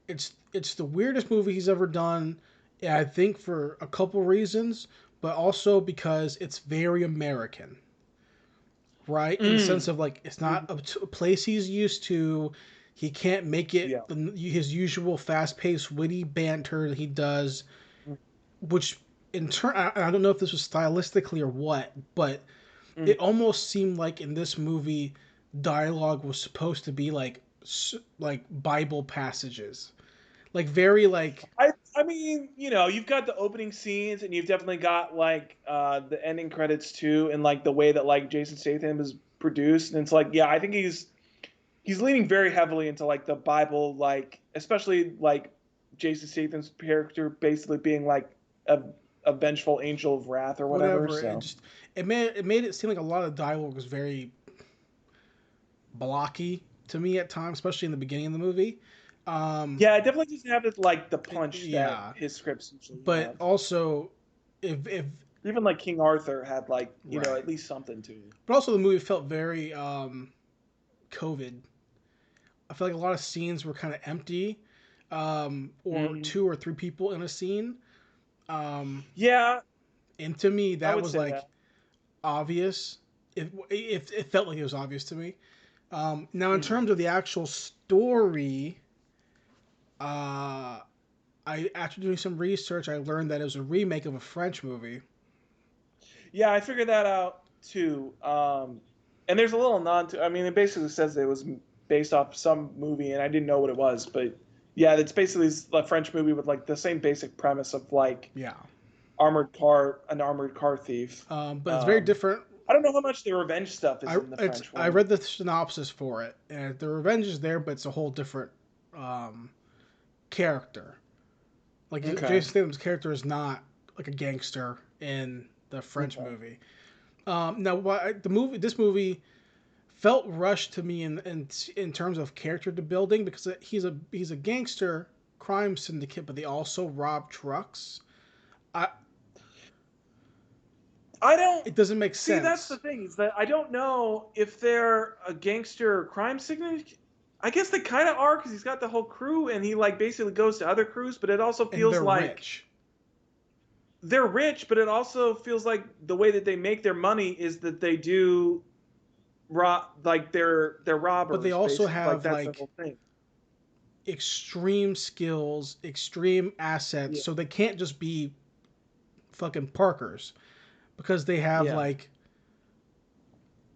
it's the weirdest movie he's ever done. I think for a couple reasons, but also because it's very American, right? In the sense Mm. of like it's not Mhm. a place he's used to. He can't make it Yeah. his usual fast-paced, witty banter that he does, which in turn I don't know if this was stylistically or what, but Mm. it almost seemed like in this movie dialogue was supposed to be like Bible passages, like very like I mean, you've got the opening scenes and you've definitely got like the ending credits too, and like the way that like Jason Statham is produced. And it's like, yeah, I think he's leaning very heavily into like the Bible, like especially like Jason Statham's character basically being like a, a vengeful angel of wrath or whatever. whatever. So It made it seem like a lot of dialogue was very blocky to me at times, especially in the beginning of the movie. Um, yeah, it definitely doesn't have it like the punch that yeah, his scripts usually but have. also if Even like King Arthur had like right, at least something to it. but also the movie felt very COVID. I feel like a lot of scenes were kind of empty, or Mm. two or three people in a scene. Um, Yeah, and to me, I that would was say that. like obvious. If it felt like it was obvious to me. Now, in Mm. terms of the actual story, uh, after doing some research, I learned that it was a remake of a French movie. Yeah, I figured that out too. And there's a little nod to. I mean, it basically says it was based off some movie, and I didn't know what it was, but yeah, it's basically a French movie with like the same basic premise of like Yeah, an armored car thief. but it's very Um, different. I don't know how much the revenge stuff is in the French I one. read the synopsis for it, and the revenge is there, but it's a whole different um, character. Like Okay. Jason Statham's character is not like a gangster in the French Okay. movie. Now, this movie felt rushed to me in terms of character building because he's a gangster crime syndicate, but they also rob trucks. I I don't It doesn't make see. That's the sense. thing is that I don't know if they're a gangster crime syndicate. I guess they kind of are because he's got the whole crew and he like basically goes to other crews. But it also And feels they're like rich. they're rich. But it also feels like the way that they make their money is that they do like they're But they robbers also basically. Like have that's their like whole thing. extreme skills, extreme assets, Yeah. so they can't just be fucking parkers because they have Yeah. like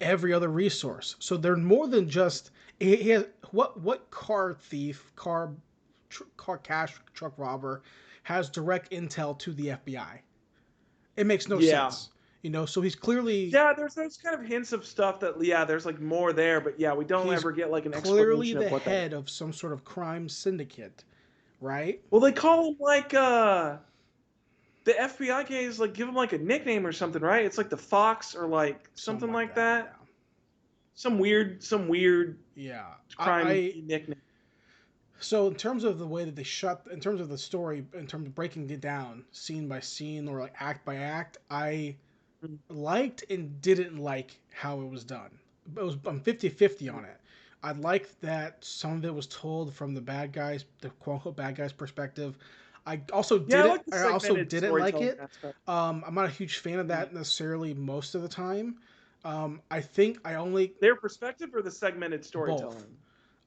every other resource. So they're more than just he has what car thief, car cash truck robber has direct intel to the FBI. It makes no Yeah. sense. You know, so he's clearly Yeah, there's those kind of hints of stuff that there's like more there, but we don't he's ever get like an clearly explanation the of what that is. head of some sort of crime syndicate, right? Well, they call him like the FBI guys like give him like a nickname or something, right? It's like the Fox or like Something something like like that. that. Yeah. Some weird Yeah. crime nickname. So in terms of the way that they in terms of the story, in terms of breaking it down scene by scene or like act by act, I Mhm. liked and didn't like how it was done. I'm 50-50 on it. I liked that some of it was told from the bad guys, the quote unquote bad guys perspective. Yeah, I like the I also segmented didn't like storytelling it. aspect. I'm not a huge fan of Mhm. that necessarily most of the time. I think I only Their perspective or the segmented both. storytelling.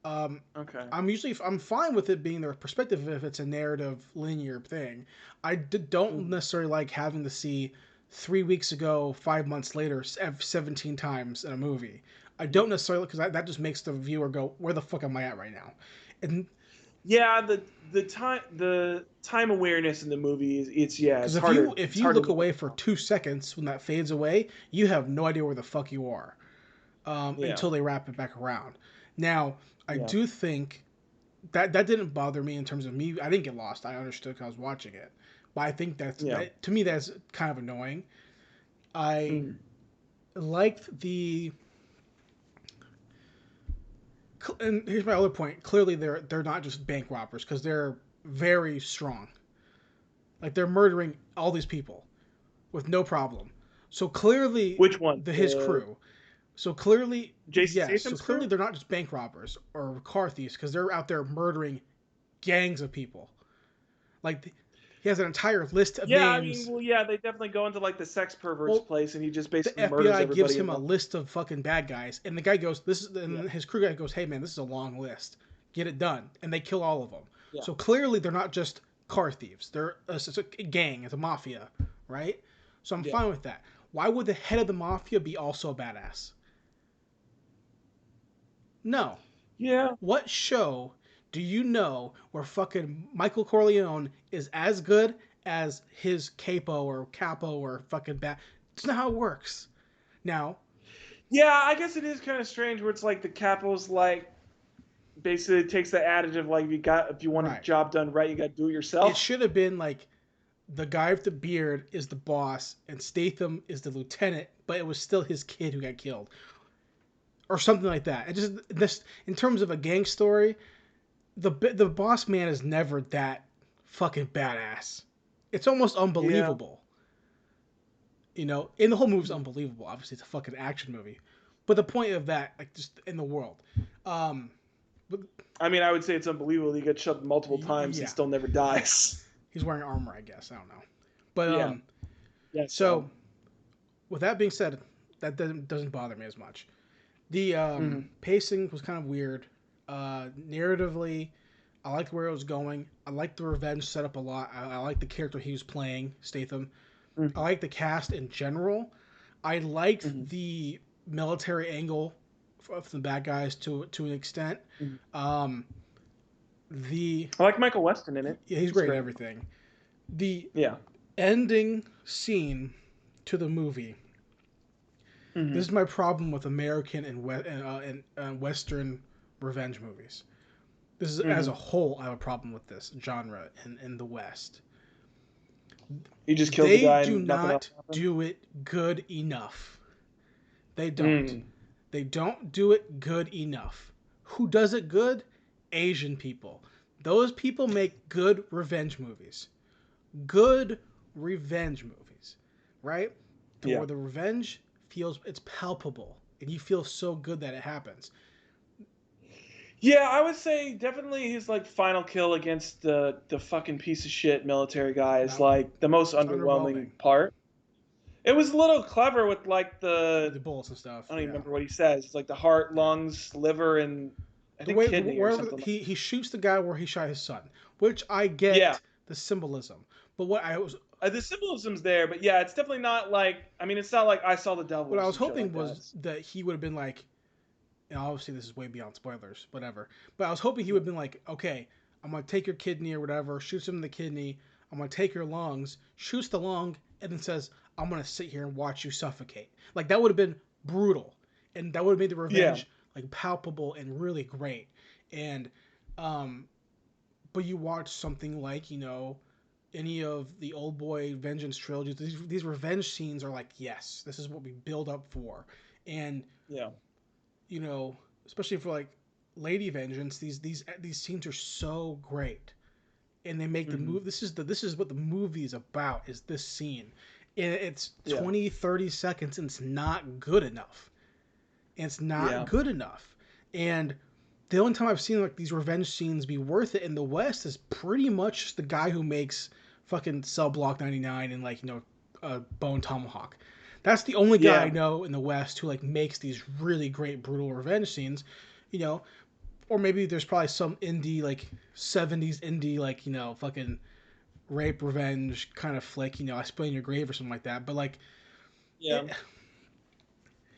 Um, Okay. I'm fine with it being their perspective if it's a narrative linear thing. Don't Mhm. necessarily like having to see 3 weeks ago, 5 months later, 17 times in a movie. I don't necessarily because that just makes the viewer go, "Where the fuck am I at right now?" And Yeah, the time awareness in the movie is because it's harder if it's you hard to look look at away the for phone. 2 seconds when that fades away, you have no idea where the fuck you are Yeah. until they wrap it back around. Now, I Yeah. do think that didn't bother me in terms of me. I didn't get lost. I understood because I was watching it. But I think Yeah. that to me that's kind of annoying. I Mm. liked and here's my other point. Clearly, they're not just bank robbers because they're very strong. Like they're murdering all these people with no problem. So clearly, Which one? his The crew. So clearly, Jason yes. So Statham's clearly, crew? they're not just bank robbers or car thieves because they're out there murdering gangs of people. Like he has an entire list of Yeah, I mean, names. well, yeah, they definitely go into like the sex pervert's Well, place, and he just the basically murders FBI gives everybody him a involved. list of fucking bad guys, and the guy goes, "This is," Yeah, and his crew guy goes, "Hey man, this is a long list. Get it done." And they kill all of them. yeah, So clearly, they're not just car thieves. It's a gang. It's a mafia, right? So I'm yeah. fine with that. Why would the head of the mafia be also a badass? No. Yeah, What show do you know where fucking Michael Corleone is as good as his capo or fucking bat? It's not how it works. Now, yeah. I guess it is kind of strange where it's like the capo's like basically takes the adage of like if you want a right. job done right, you got to do it It yourself. should have been like the guy with the beard is the boss and Statham is the lieutenant, but it was still his kid who got killed. Or something like that. It just this in terms of a gang story, the boss man is never that fucking badass. It's almost Yeah. unbelievable. You know, and the whole movie's Mhm. unbelievable. Obviously, it's a fucking action movie, but the point of that, like, just in the world, um, but I mean, I would say it's unbelievable. He gets shot multiple times and yeah, still never dies. he's wearing armor, I guess. I don't know, but Yeah. Yeah. So. so with that being said, that doesn't bother me as much. The Mhm. pacing was kind of weird. Narratively, I liked where it was going. I liked the revenge setup a lot. I liked the character he was playing, Statham. I Mhm. liked the cast in general. I liked Mhm. the military angle of the bad guys to an extent. Mhm. Um, the I like Michael Weston in it. yeah, he's He's great in great. everything. The Yeah. ending scene to the movie. This Mhm. is my problem with American and Western revenge movies. This is as a Mhm. whole, I have a problem with this genre in the West. He just killed the They guy do and nothing else not happened. do it good enough. They don't. Mm. They don't do it good enough. Who does it good? Asian people. Those people make good revenge movies. Good revenge movies, right? To Yeah. where the revenge feels it's palpable and you feel so good that it happens. Yeah, I would say definitely his like final kill against the fucking piece of shit military guy is That like the most was underwhelming underwhelming. part. It was a little clever with like The bullets and stuff. I don't even Yeah. remember what he says. It's like the heart, Yeah. lungs, liver, and I The think way kidney or wherever something like. he shoots the guy where he shot his son, which I Yeah, get the symbolism. But the symbolism's there, but yeah, it's definitely not like. I mean, it's not like I saw the devil what or I was some shit hoping like that. was It's, that he would have been like, and obviously this is way beyond spoilers, whatever. But I was hoping he would yeah. have been like, okay, I'm gonna take your kidney or whatever, shoots him in the kidney. I'm gonna take your lungs, shoots the lung, and then says, I'm gonna sit here and watch you suffocate. Like that would have been brutal, and that would have made the Yeah. revenge like palpable and really great. And um, but you watch something like any of the Old Boy Vengeance trilogies. These revenge scenes are like, yes, this is what we build up for, and Yeah. especially for like Lady Vengeance, these scenes are so great, and they make the Mm-hmm. move. This is what the movie is about. Is this scene? And it's Yeah. 20-30 seconds, and it's not good enough. And it's not Yeah. good enough. And the only time I've seen like these revenge scenes be worth it in the West is pretty much the guy who makes fucking Cell Block 99 and like Bone Tomahawk. That's the only guy I Yeah. know in the West who like makes these really great brutal revenge scenes, you know. Or maybe there's probably some indie like 70s indie like fucking rape revenge kind of flick, I Spit in Your Grave or something like that. But like Yeah. it, it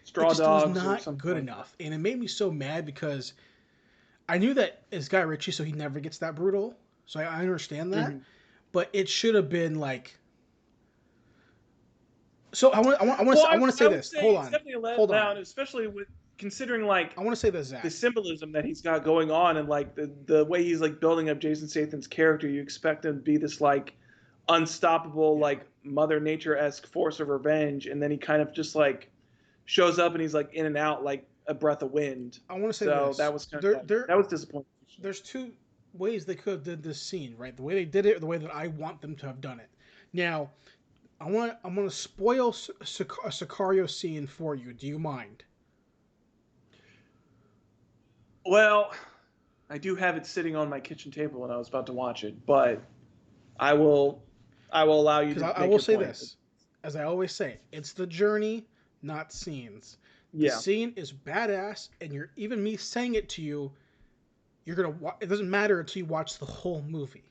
Straw just was Dogs or not something good like that. enough, and it made me so mad because I knew that it's Guy Ritchie, so he never gets that brutal. So I understand that, Mm-hmm. but it should have been like. So Well, I want to say I would this. say Hold it's on, definitely a hold on. letdown, especially with considering like I want to say this, the Zach. symbolism that he's got going on and like the way he's like building up Jason Statham's character. You expect him to be this like unstoppable, Yeah, like Mother Nature esque force of revenge, and then he kind of just like shows up and he's like in and out like a breath of wind. I want to say So this. that was kind of There that was disappointing. there's two ways they could have did this scene, right? The way they did it, or the way that I want them to have done it. Now, I'm gonna spoil a Sicario scene for you. Do you mind? Well, I do have it sitting on my kitchen table when I was about to watch it, but I will I will allow you Because to I make will your say point. this, as I always say, it's the journey, not scenes. The Yeah. scene is badass, and you're even me saying it to you. You're gonna. It doesn't matter until you watch the whole movie.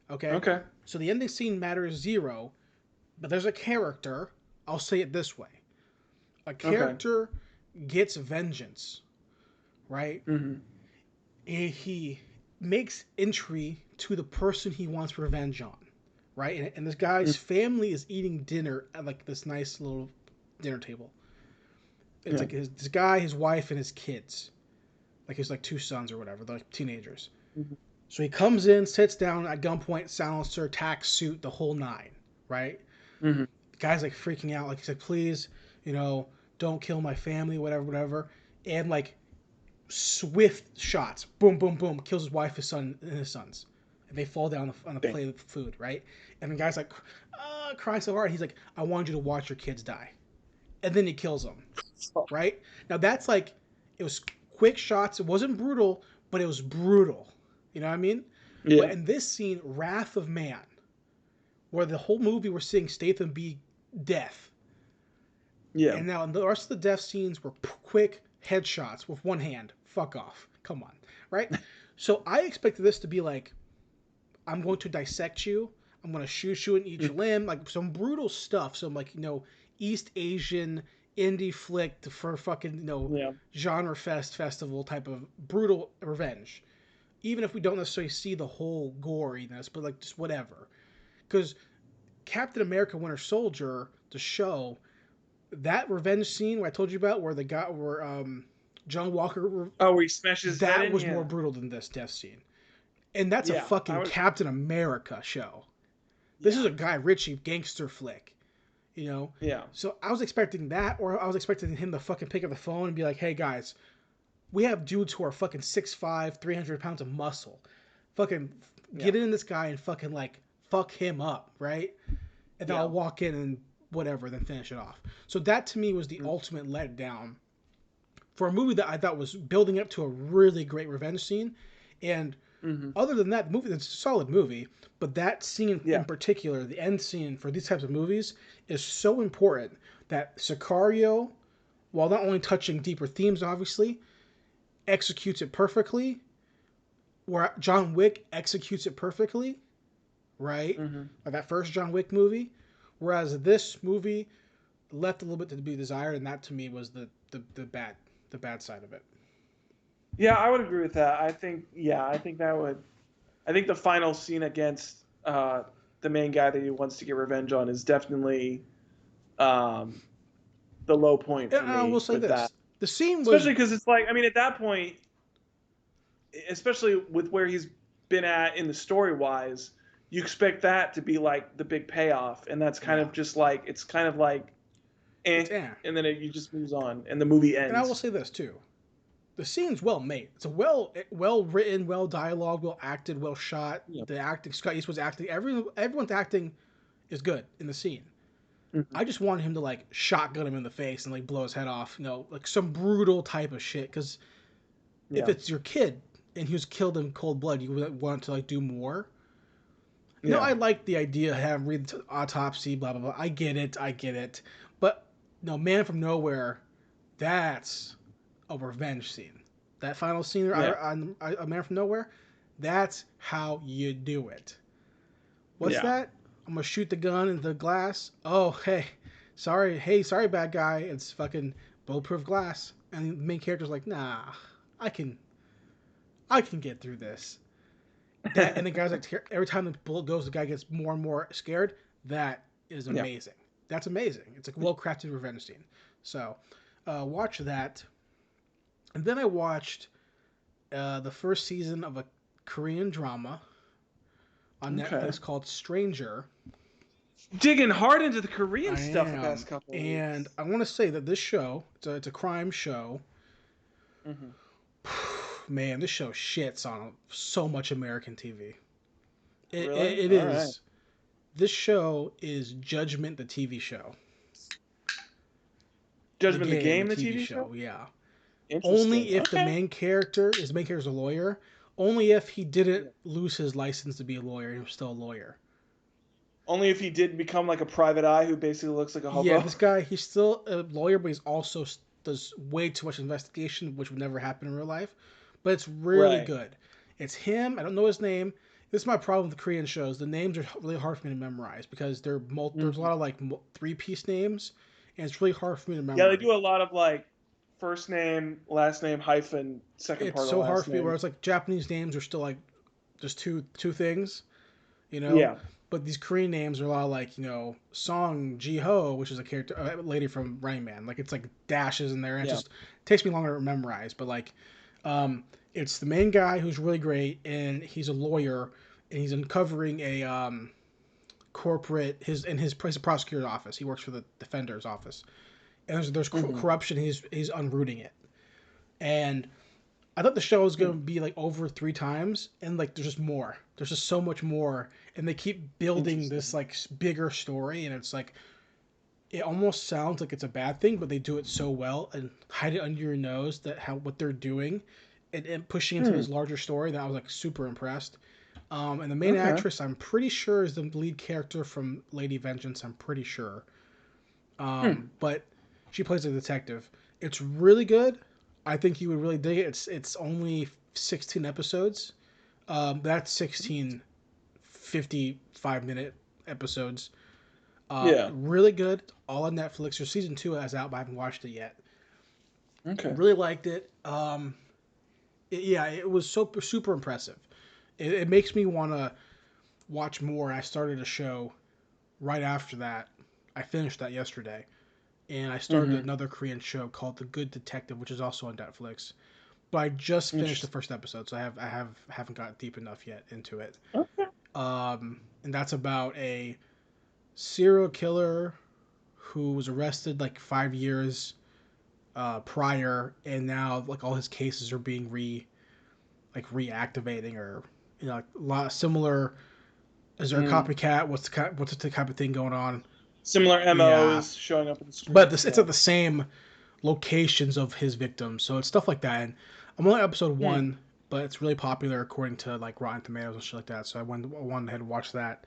Okay. Okay. So the ending scene matters zero, but there's a character. I'll say it this way: a Okay. character gets vengeance, right? Mm-hmm. And he makes entry to the person he wants revenge on, right? And this guy's family is eating dinner at like this nice little dinner table. It's Yeah. like this guy, his wife, and his kids. Like his like two sons or whatever, they're like teenagers. Mm-hmm. So he comes in, sits down at gunpoint, silencer, tax suit, the whole nine, right? Mm-hmm. The guy's like freaking out, like he's like, please, don't kill my family, whatever, whatever. And like swift shots, boom, boom, boom, kills his wife, his son, and his sons. And they fall down on a Damn. plate of food, right? And the guy's like, crying so hard. He's like, I want you to watch your kids die. And then he kills them, right? Now that's like, it was quick shots. It wasn't brutal, but it was brutal. You know what I mean? But Yeah. in this scene, Wrath of Man, where the whole movie we're seeing Statham be death, Yeah. and now in the rest of the death scenes were quick headshots with one hand. Fuck off. Come on, right? So I expected this to be like, I'm going to dissect you. I'm going to shoot you in each limb, like some brutal stuff. Some like East Asian indie flick for fucking Yeah. genre festival type of brutal revenge. Even if we don't necessarily see the whole goriness, but like just whatever. Because Captain America: Winter Soldier, the show, that revenge scene where I told you about, where the guy, where John Walker, Oh, where he smashes his head that in. was more Yeah. brutal than this death scene. And that's a Yeah. I fucking was. Captain America show. This is Yeah. a Guy Ritchie gangster flick, you know. Yeah. So I was expecting that, or I was expecting him to fucking pick up the phone and be like, "Hey guys, we have dudes who are fucking 6'5", 300 pounds of muscle. Fucking Yeah. get in this guy and fucking like fuck him up, right? And then I'll Yeah. walk in and whatever, then finish it off." So that to me was the ultimate letdown for a movie that I thought was building up to a really great revenge scene. And Mm-hmm. other than that, the movie, it's a solid movie, but that scene in Yeah. particular, the end scene for these types of movies, is so important that Sicario, while not only touching deeper themes, obviously, executes it perfectly. Where John Wick executes it perfectly, right? Mm-hmm. Like that first John Wick movie. Whereas this movie left a little bit to be desired, and that to me was the bad side of it. Yeah, I would agree with that. I think. Yeah, I think that would. I think the final scene against the main guy that he wants to get revenge on is definitely um, the low point for I will me say with that. this: the scene was Especially because it's like, I mean, at that point, especially with where he's been at in the story wise, you expect that to be like the big payoff, and that's kind yeah, of just like it's kind of like it's eh, and then it just moves on, and the movie And I will ends. say this too: the scene's well made. It's a well written, well dialogue, well acted, well shot. Yeah. The acting, Scott Eastwood's acting, everyone's acting is good in the scene. Mm-hmm. I just wanted him to like shotgun him in the face and like blow his head off, like some brutal type of shit. Because if Yeah. it's your kid and he was killed in cold blood, you would want to like do more. Yeah. I like the idea of having read the autopsy, blah blah blah. I get it. But no, Man from Nowhere, that's a revenge scene. That final scene Yeah. on A Man from Nowhere, that's how you do it. What's Yeah. that? I'm gonna shoot the gun into the glass. Oh, sorry, bad guy. It's fucking bulletproof glass. And the main character's like, nah, I can, I can get through this. That and the guy's like, every time the bullet goes, the guy gets more and more scared. That is Yeah. amazing. That's amazing. It's like a well crafted revenge scene. So, watch that. And then I watched the first season of a Korean drama on Okay. Netflix called Stranger. Digging hard into the Korean I stuff the am, past couple of and weeks. I want to say that this show, it's a crime show. Mm-hmm. Man, this show shits on so much American TV. Really? It All right. is. This show is Judgment, the TV show. The Judgment the Game, the Game, the TV TV show? show. Yeah. Interesting. Only if Okay. his main character is a lawyer. Only if he didn't Yeah. lose his license to be a lawyer, he was still a lawyer. Only if he did become like a private eye who basically looks like a Yeah, hobo. this guy, he's still a lawyer, but he's also does way too much investigation, which would never happen in real life. But it's really Right. good. It's him. I don't know his name. This is my problem with the Korean shows. The names are really hard for me to memorize because there's a Hmm. lot of like three-piece names, and it's really hard for me to Yeah, they memorize. do a lot of like first name, last name, hyphen, second It's part of the so hard last for me. name. Whereas like Japanese names are still like just two things, you know. Yeah. But these Korean names are a lot like Song Ji Ho, which is a lady from Running Man. Like it's like dashes in there, and it Yeah. just takes me longer to memorize. But like, um, it's the main guy who's really great, and he's a lawyer, and he's uncovering a corporate his prosecutor's office. He works for the defender's office, and there's Hmm. corruption. He's unrooting it, and I thought the show was Hmm. gonna be like over 3 times, and like there's just more. There's just so much more, and they keep building this Interesting. like bigger story, and it's like it almost sounds like it's a bad thing, but they do it so well and hide it under your nose that how what they're doing, and pushing into Hmm. this larger story that I was like super impressed. And the main Okay. actress, I'm pretty sure, is the lead character from Lady Vengeance. I'm pretty sure. Hmm. But she plays a detective. It's really good. I think you would really dig it. It's only 16 episodes. That's 16 55-minute episodes. Yeah. Really good. All on Netflix. Or season 2 is out, but I haven't watched it yet. Okay. Really liked it. Yeah, it was super impressive. It makes me want to watch more. I started a show right after that. I finished that yesterday, and I started Hmm. another Korean show called The Good Detective, which is also on Netflix. But I just finished the Interesting. first episode, so haven't got deep enough yet into it. Okay. And that's about a serial killer who was arrested like 5 years prior, and now like all his cases are being reactivating, or like a lot similar. Is there a Mm. copycat? What's the type of thing going on? Similar Yeah, MOs showing up on the but screen. it's Yeah. at the same locations of his victims, so it's stuff like that. And I'm only episode Hmm. 1, but it's really popular according to like Rotten Tomatoes and shit like that. So I went ahead and watched that.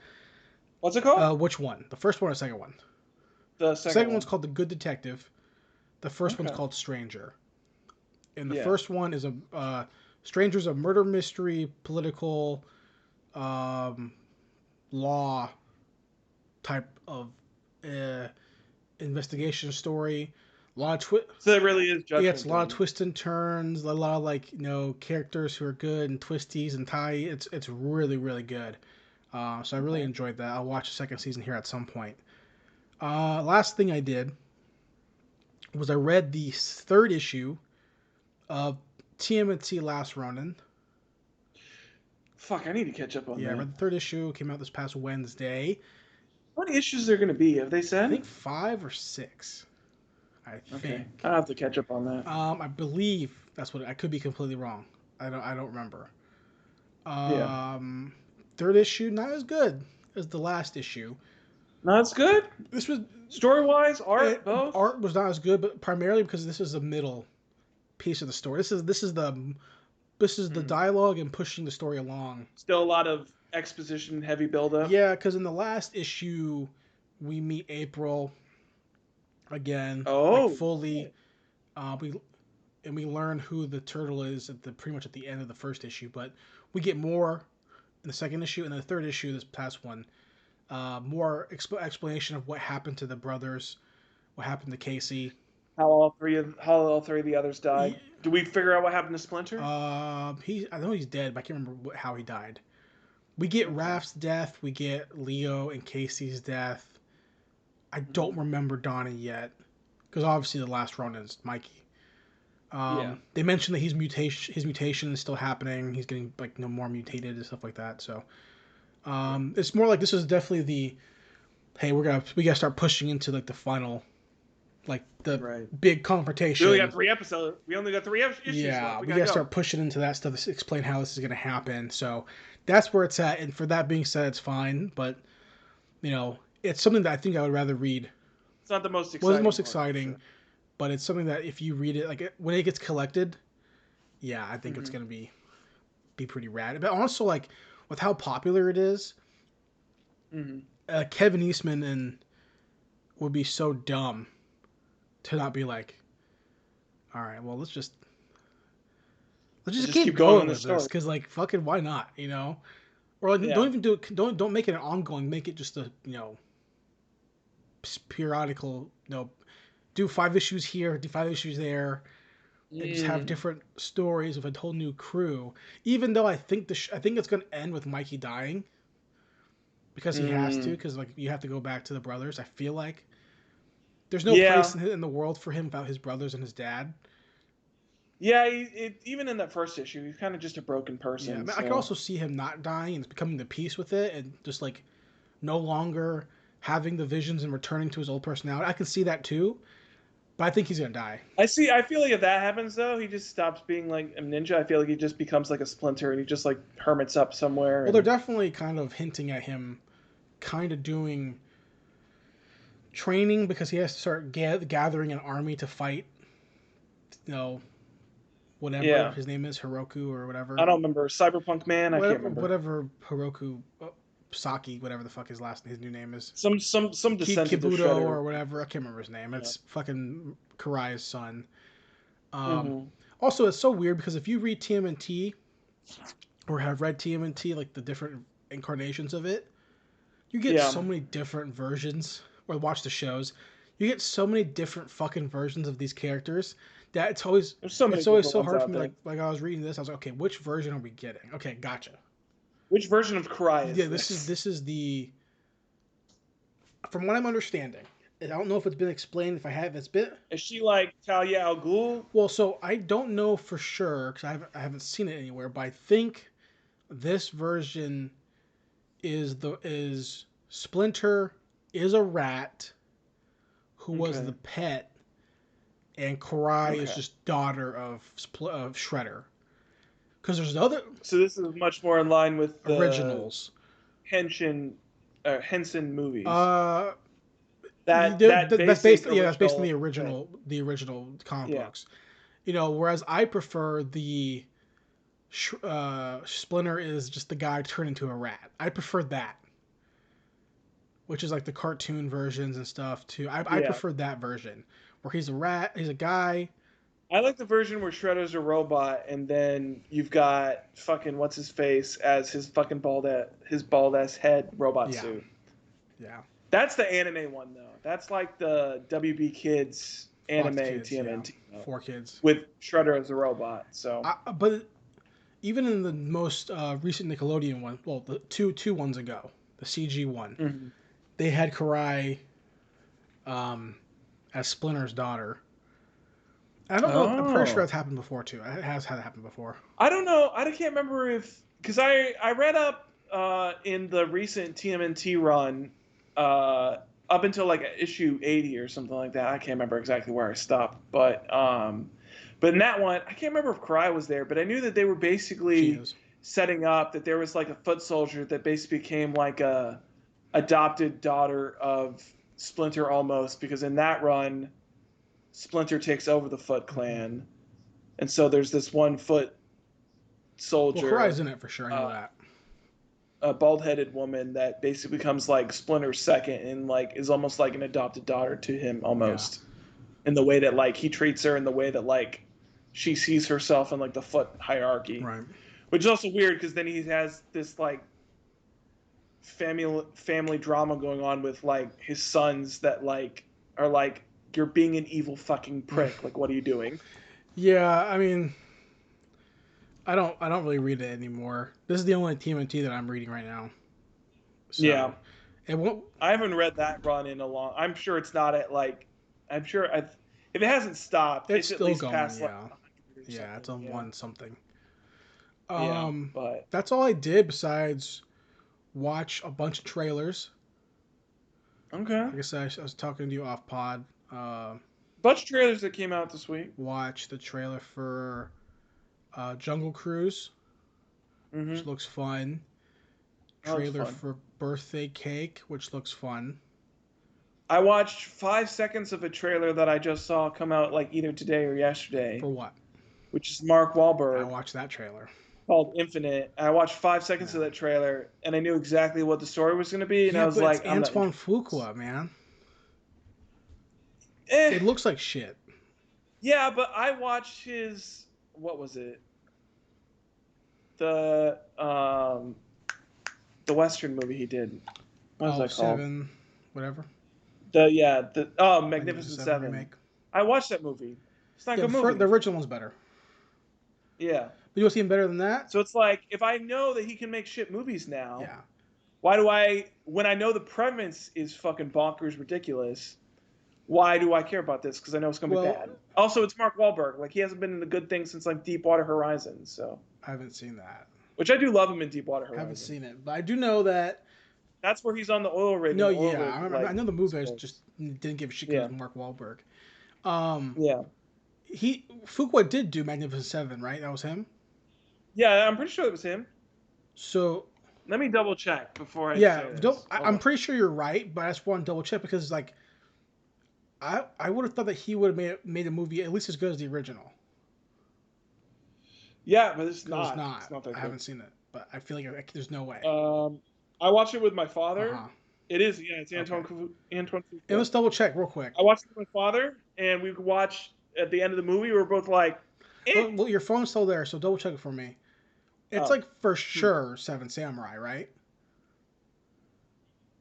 What's it called? Which one? The first one or the second one? The The second second one's one. called The Good Detective. The first one's Okay. called Stranger. And the Yeah. first one is a Stranger's a murder mystery, political, um, law type of uh, investigation story. A lot of So that really is Yeah, it's Judgment a lot of then. twists and turns, a lot of like characters who are good and twisties and tie. It's really really good. So I really Okay. enjoyed that. I'll watch the second season here at some point. Last thing I did was I read the third issue of TMNT Last Ronin. Fuck, I need to catch up on Yeah, I that. read the third issue. Came out this past Wednesday. What issues are going to be? Have they I said? think 5 or 6. I Okay, think. I'll have to catch up on that. I believe that's what I could be completely wrong. I don't remember. Yeah. Third issue not as good as the last issue. No, it's good. This was Story-wise, art, both. art was not as good, but primarily because this is the middle piece of the story. This is the dialogue and pushing the story along. Still a lot of exposition, heavy buildup. Yeah, because in the last issue, we meet April again, like fully. We learn who the turtle is pretty much at the end of the first issue, but we get more in the second issue and the third issue. This past one, more explanation of what happened to the brothers, what happened to Casey. How all three of the others died. Do we figure out what happened to Splinter? I know he's dead, but I can't remember how he died. We get Raph's death. We get Leo and Casey's death. I don't remember Donnie yet, because obviously the last Ronin's Mikey. They mentioned that his mutation is still happening. He's getting like more mutated and stuff like that. So it's more like this is definitely the hey we gotta start pushing into like the final, like the big confrontation. We only got 3 episodes. We only got 3 issues. Yeah, we gotta start pushing into that stuff to explain how this is gonna happen. So that's where it's at. And for that being said, it's fine. But it's something that I think I would rather read. It's not the most exciting. Wasn't the most exciting. Sure. But it's something that if you read it, like when it gets collected, yeah, I think it's gonna be pretty rad. But also, like with how popular it is, Kevin Eastman would be so dumb to not be like, all right, well let's just keep going with this because like fucking why not, Or like don't even don't make it an ongoing, make it just a periodical, do 5 issues here, do 5 issues there, and just have different stories with a whole new crew. Even though I think I think it's gonna end with Mikey dying because he has to, because like you have to go back to the brothers. I feel like there's no place in the world for him without his brothers and his dad. Yeah, even in that first issue, he's kind of just a broken person. Yeah, I can also see him not dying and becoming the peace with it, and just like no longer having the visions and returning to his old personality. I can see that too. But I think he's gonna die. I feel like if that happens, though, he just stops being like a ninja. I feel like he just becomes like a Splinter, and he just like hermits up somewhere. Well, they're definitely kind of hinting at him, kind of doing training because he has to start gathering an army to fight. Whatever his name is, Hiroku or whatever. I don't remember. Cyberpunk Man. I can't remember. Whatever Hiroku. Saki, whatever the fuck his new name is. Some descendant of Kibuto or whatever. I can't remember his name. It's fucking Karai's son. Also, it's so weird because if you read TMNT or have read TMNT, like the different incarnations of it, you get so many different versions. Or watch the shows, you get so many different fucking versions of these characters that it's always so hard for me. Like I was reading this, I was like, okay, which version are we getting? Okay, gotcha. Which version of Karai is this is the, from what I'm understanding, I don't know if it's been explained. Is she like Talia al Ghul? Well, so I don't know for sure because I haven't seen it anywhere, but I think this version is Splinter is a rat who was the pet, and Karai is just daughter of Shredder. Because there's other. So this is much more in line with the originals. Henson movies. That's based on the original comic books. Whereas I prefer the Splinter is just the guy turned into a rat. I prefer that, which is like the cartoon versions and stuff too. I prefer that version where he's a rat, he's a guy. I like the version where Shredder's a robot, and then you've got fucking what's his face as his fucking bald ass head robot suit. Yeah, that's the anime one though. That's like the WB Kids anime TMNT. Yeah. 4Kids with Shredder as a robot. So, but even in the most recent Nickelodeon one, well, the two ones ago, the CG one, they had Karai um, as Splinter's daughter. I don't know. I'm pretty sure Oh, that's happened before too. It has had it happen before. I don't know. I can't remember if because I read up in the recent TMNT run up until like issue 80 or something like that. I can't remember exactly where I stopped, but in that one, I can't remember if Karai was there, but I knew that they were She basically is. setting up that there was like a foot soldier that basically became like a adopted daughter of Splinter almost because in that run, Splinter takes over the Foot Mm-hmm. Clan, and so there's this one Foot Well, Karai's soldier, in it for sure. I know uh, that. a bald-headed woman that basically becomes like Splinter's second and like is almost like an adopted daughter to him Yeah. almost in the way that like he treats her in the way that like she sees herself in like the Foot hierarchy, Right. which is also weird because then he has this like family drama going on with like his sons that like are like you're being an evil fucking prick, like what are you doing? Yeah. I mean, I don't really read it anymore. This is the only TMNT that I'm reading right now. Yeah, So it won't. I haven't read that run in a long. I'm sure it's not at like. I'm sure if it hasn't stopped, It's it's at still least going. past like Yeah. 100 or Yeah. It's something. on Yeah, one something. yeah, but That's all I did besides watch a bunch of trailers. okay. Like I said, I was talking to you off pod. Bunch of trailers that came out this week. Watch the trailer for Jungle Cruise, which Mm-hmm. looks fun. That looks Trailer fun. for Birthday Cake, which looks fun. I watched 5 seconds of a trailer that I just saw come out like either today or yesterday, For what? which is Mark I Wahlberg watched that trailer. called Infinite. And I watched 5 seconds of Yeah. that trailer, and I knew exactly what the story was going to be, and I Yeah, was but it's like, I'm not Antoine interested. Fuqua, man. Eh, It looks like shit. yeah, but I watched his what was it? The the Western movie he did. What was Oh, that called? seven, whatever. The Magnificent Magnificent Seven Seven. remake. I watched that movie. It's not a Yeah, good the movie. original one's better. Yeah. But you want to see him better than that? So it's like if I know that he can make shit movies now, Yeah. why do I when I know the premise is fucking bonkers ridiculous, why do I care about this? Because I know it's gonna be Well, bad. Also, it's Mark Wahlberg. Like he hasn't been in a good thing since like Deepwater Horizon, so I haven't seen that. which I do love him in Deepwater Haven't Horizon. seen it, but I do know that. That's where he's on the oil rig and No, the oil yeah, rig I like know the movie. I just explodes. didn't give a shit because Yeah. it was Mark Wahlberg. Um, Yeah. Fuqua did do Magnificent Seven, right? That was him. Yeah, I'm pretty sure it was him. So Let me double check before I yeah, say don't. this. Hold I'm on. pretty sure you're right, but I just want to double check because like I would have thought that he would have made a movie at least as good as the original. Yeah, but it's Because it's not. It's not. not that I good. haven't seen it, but I feel like there's no way. I watched it with my Uh father. huh. It is, yeah, it's Okay. Antoine And Fuqua. let's double check real quick. I watched it with my father, and we watched at the end of the movie. We were both like, "Eh." Well, your phone's still there, so double check it for me. It's Oh, like for hmm. sure Seven Samurai, right?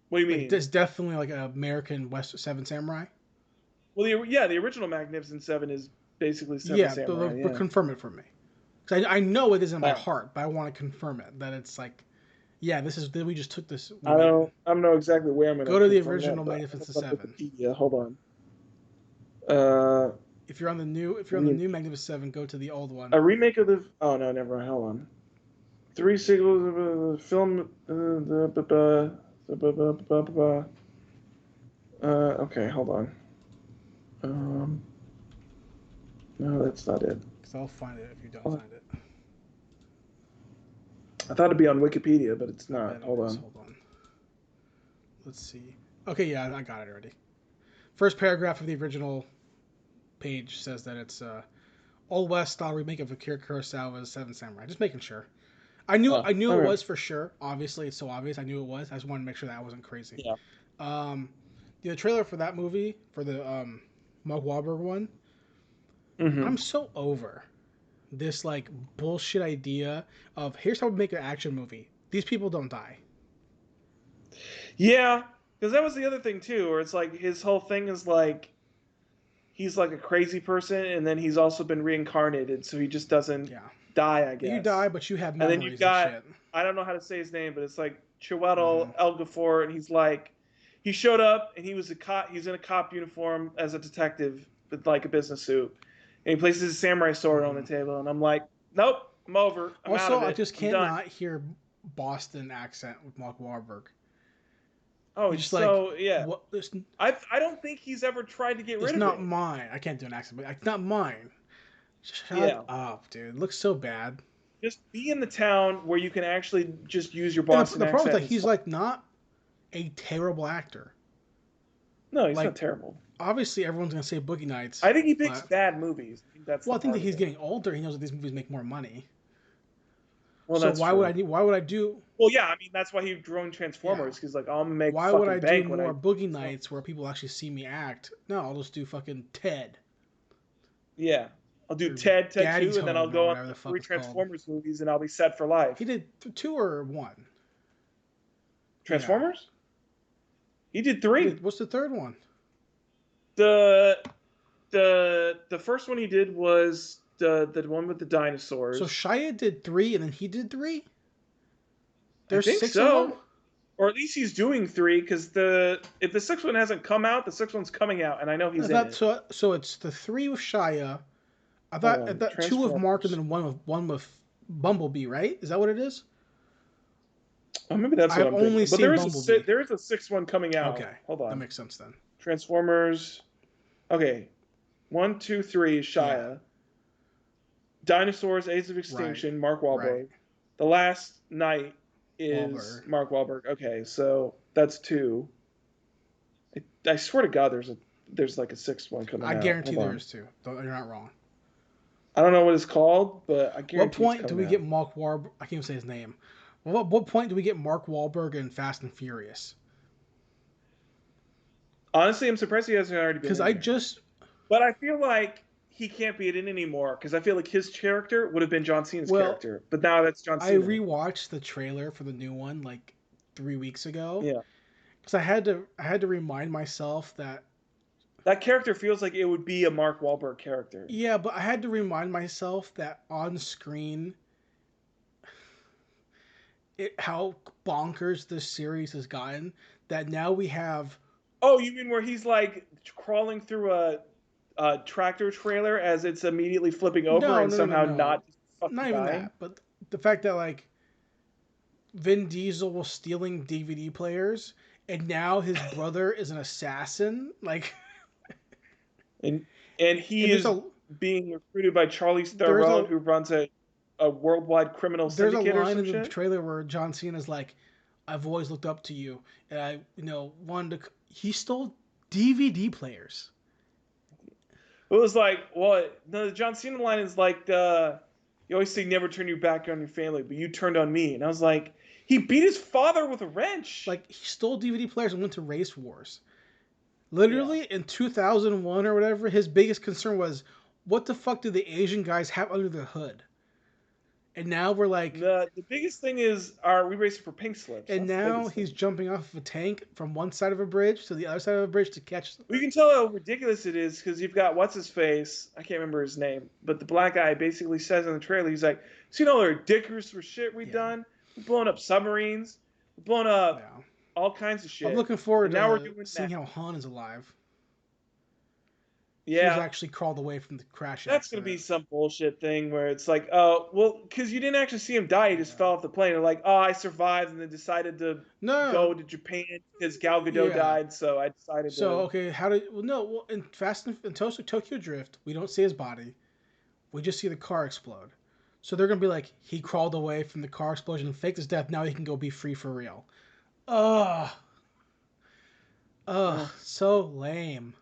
What do you Like mean? this definitely like an American West Seven Samurai. Well, the original Magnificent Seven is basically Seven Yeah, Samurai. but Yeah. confirm it for me. Because I know it is in my Oh, heart, but I want to confirm it that it's like, yeah, this is we just took this. I don't know exactly where I'm Go gonna to the confirm original that, but I'm Magnificent on Seven. Wikipedia. Hold on. Uh, If you're on the re- new Magnificent Seven, go to the old one. a remake of the. Oh no, never mind. Hold on. Three sequels of a film. Okay, hold on. Um, no, that's not it. Because I'll find it if you don't Oh, find it. I thought it'd be on Wikipedia, but it's I bet not. it Hold is. on. Hold on. Let's see. Okay, yeah, I got it already. First paragraph of the original page says that it's Old West style remake of Akira Kurosawa's Seven Samurai. Just making sure. Oh, I knew it okay. was for sure. Obviously, it's so obvious. I knew it was. I just wanted to make sure that I wasn't crazy. Yeah. Um, the trailer for that movie for the Mark Wahlberg one. Mm-hmm. I'm so over this like bullshit idea of here's how we make an action movie. These people don't die. Yeah, because that was the other thing too, where it's like his whole thing is like he's like a crazy person, and then he's also been reincarnated, so he just doesn't Yeah, die, I you die, guess. but you have And then you've memories and got shit. I don't know how to say his name, but it's like Mm-hmm. Chiwetel El Gafford, and he's like he showed up and he was a cop. He's in a cop uniform as a detective with like a business suit, and he places his samurai sword on the table, and I'm like, nope, I'm over. I'm out Also, of I it. just I'm can't done. not hear Boston accent with Mark Wahlberg. Oh, You're it's just like, so yeah. what? I don't think he's ever tried to get It's rid of not it. mine. I can't do an accent, but it's not mine. Shut Yeah. up, dude. It looks so bad. Just be in the town where you can actually just use your And Boston the problem is accent. like And it's he's fine. like not a terrible actor. No, he's not Like terrible. obviously everyone's gonna say Boogie Nights, I think he picks but bad movies. I think that's well, the I think that part of he's it. getting older. He knows that these movies make more money. Well, So that's true. why would I do? Well, yeah, I mean that's why he drew Yeah. Transformers. He's like, oh, I'm gonna make Why would fucking I do bank when I. more Boogie Nights where people actually see me act? No, I'll just do fucking Ted Yeah, I'll do or Ted Daddy's 2, and then I'll Home or go on whatever the the fuck three it's called. Transformers movies, and I'll be set for He life. did two or one. Yeah. Transformers? He did He 3. did. What's the third one? The the first one he did was the one with the So dinosaurs. Shia did 3 and then he did 3. I There's think 6 of them. so. Or at least he's doing 3 because if the sixth one hasn't come out, the sixth one's coming out, and I know I he's in thought it. so. So it's the 3 with Shia. Hold I on, thought 2 with Mark and Transformers. then one with Bumblebee. Right? Is that what it is? Oh, maybe that's what I've I'm only thinking. But seen Bumblebee. there is a sixth one coming out. Okay, Hold that on, makes sense then. Transformers. Okay, 1, 2, 3, Yeah. Shia. Dinosaurs, Age of Right. Extinction, Mark Right. Wahlberg. The Last Night is Wahlberg. Mark Wahlberg. Okay, so that's 2. I swear to God, there's like a sixth one coming I out. guarantee Hold there on. is 2. You're not wrong. I don't know what it's called, but I What guarantee it's point do coming we out. get Mark Wahlberg? I can't even say his name. What point do we get Mark Wahlberg in Fast and Furious? Honestly, I'm surprised he hasn't already been Because in I there. just But I feel like he can't be in anymore because I feel like his character would have been John Cena's well, character, but now that's John I Cena. rewatched the trailer for the new one like 3 weeks ago Yeah, because I had to remind myself that that character feels like it would be a Mark Wahlberg character. yeah, but I had to remind myself that on screen how bonkers this series has gotten that now we have Oh, you mean where he's like crawling through a tractor trailer as it's immediately flipping over and somehow not fucking not even dying? that, but the fact that like Vin Diesel was stealing DVD players and now his brother is an assassin like And he and is being recruited by Charlie there's Theron, who runs a worldwide criminal there's a syndicate or line some in the shit. trailer where John Cena's like, "I've always looked up to you," and I, wanted to. He stole DVD players. It was like, well, the John Cena line is like, you always say never turn your back on your family, but you turned on me. And I was like, he beat his father with a wrench. Like he stole DVD players and went to race wars. Yeah. Literally in 2001 or whatever, his biggest concern was, what the fuck do the Asian guys have under the hood? And now we're like, The biggest thing is, are we racing for pink slips? and That's the now biggest he's thing. jumping off of a tank from one side of a bridge to the other side of a bridge to catch. You can tell how ridiculous it is because you've got what's his face. I can't remember his name, but the black guy basically says in the trailer, he's like, "See all the ridiculous for shit we've done? We've blown up submarines, we've blown up Yeah. all kinds of shit. I'm looking forward And now we're to doing seeing that." how Han is alive. He's Yeah, actually crawled away from the crash that's gonna be accident. some bullshit thing where it's like, oh, well, because you didn't actually see him die, he just fell off the plane. They're like, oh, I survived, and then decided to No, go to Japan because Gal Gadot yeah. died, so I decided So to. okay, how did? Well, no. Well, in Tokyo Drift, we don't see his body. We just see the car explode. So they're gonna be like, he crawled away from the car explosion and faked his death. Now he can go be free for real. Ugh, ugh, Uh, so lame.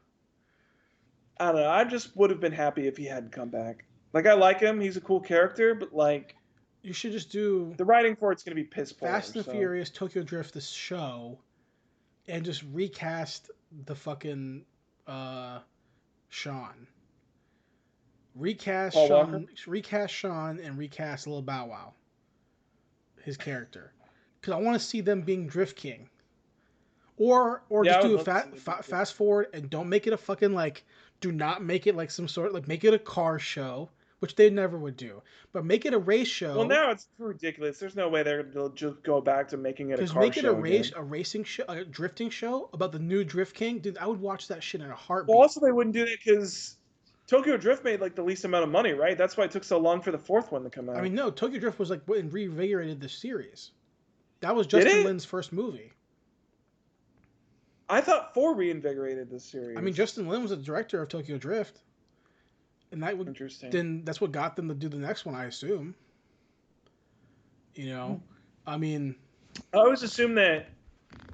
I don't know. I just would have been happy if he hadn't come back. Like I like him; he's a cool character, but like You should just do the writing for it's gonna be piss poor. Fast and So Furious Tokyo Drift the show, and just recast the fucking Sean. Paul Walker. Recast Sean, and recast Lil Bow Wow, his character, because I want to see them being Drift King, or Yeah, just I would do a love to see them do fast forward and don't make it a fucking like, do not make it like some sort like make it a car show which they never would do. But make it a race show. Well, now it's too ridiculous. There's no way they'll just go back to making it a car make it show again. a racing show, a drifting show about the new Drift King. Dude, I would watch that shit in a heartbeat. Well, also they wouldn't do that because Tokyo Drift made like the least amount of money, right? That's why it took so long for the fourth one to come out. I mean, no, Tokyo Drift was like what reinvigorated the series. That was Justin Lin's first movie. I thought 4 reinvigorated this series. I mean, Justin Lin was the director of Tokyo Drift, and that would then that's what got them to do the next one, I assume. You know, I mean, I always assume that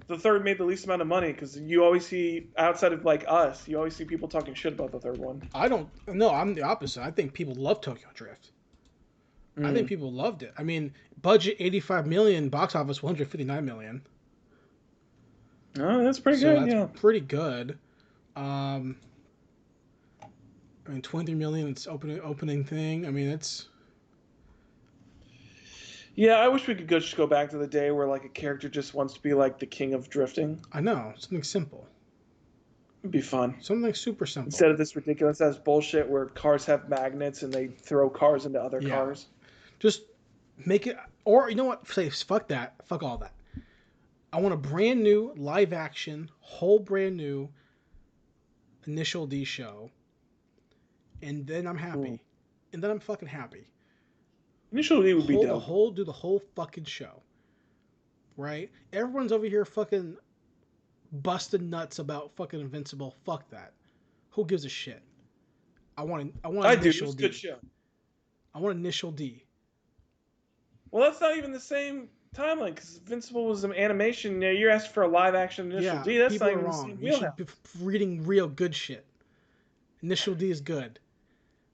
the third made the least amount of money because you always see outside of like us, you always see people talking shit about the third one. I don't. No, I'm the opposite. I think people love Tokyo Drift. I think people loved it. I mean, budget 85 million, box office 159 million. Oh, that's pretty good. That's pretty good. I mean, 23 million. It's opening thing. I mean, it's. Yeah, I wish we could just go back to the day where like a character just wants to be like the king of drifting. I know, something simple. It'd be fun. Something super simple. Instead of this ridiculous ass bullshit where cars have magnets and they throw cars into other cars. Just make it, or you know what? Say fuck that. Fuck all that. I want a brand new live action, whole brand new Initial D show, and then I'm happy. And then I'm fucking happy. Initial D would be dope. Do the whole fucking show. Right? Everyone's over here fucking busted nuts about fucking Invincible. Fuck that. Who gives a shit? I want Initial D. Good show. I want Initial D. Well, that's not even the same timeline because Invincible was an animation. You know, you're asking for a live action Initial D. That's not even the same. You should be reading real good shit. Initial D is good.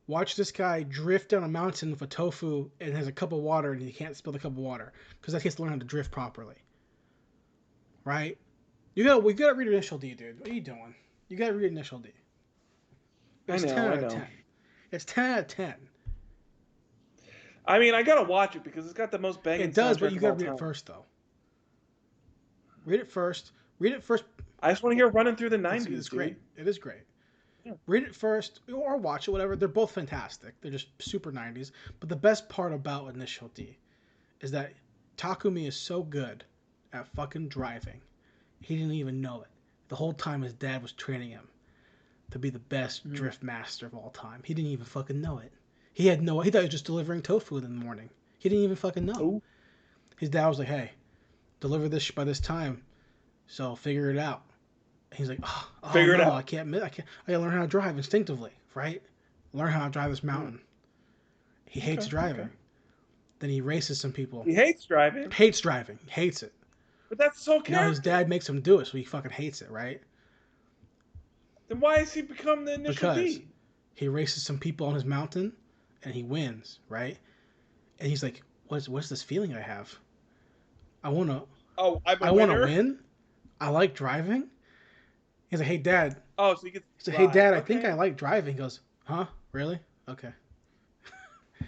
Watch this guy drift down a mountain with a tofu and has a cup of water and he can't spill the cup of water because he has to learn how to drift properly. Right? We gotta read Initial D, dude. What are you doing? You gotta read Initial D. It's 10 out of 10. It's 10 out of 10. I mean, I gotta watch it because it's got the most banging. It does, but you gotta read it first, though. Read it first. I just want to hear running through the 90s. It's great. It is great. Yeah. Read it first or watch it, whatever. They're both fantastic. They're just super 90s. But the best part about Initial D is that Takumi is so good at fucking driving. He didn't even know it. The whole time his dad was training him to be the best drift master of all time. He didn't even fucking know it. He thought he was just delivering tofu in the morning. He didn't even fucking know. Ooh. His dad was like, hey, deliver this by this time. So figure it out. And he's like, figure it out. I gotta learn how to drive instinctively, right? Learn how to drive this mountain. He hates driving. Then he races some people. He hates driving? Hates driving. He hates it. But that's so character. Now his dad makes him do it, so he fucking hates it, right? Then why has he become the Initial D? He races some people on his mountain, and he wins, right? And he's like, "What's this feeling I have? I wanna win. I like driving." He's like, "Hey, Dad." Oh, so he gets. He's like, "Hey, Dad, I think I like driving." He goes, "Huh? Really? Okay."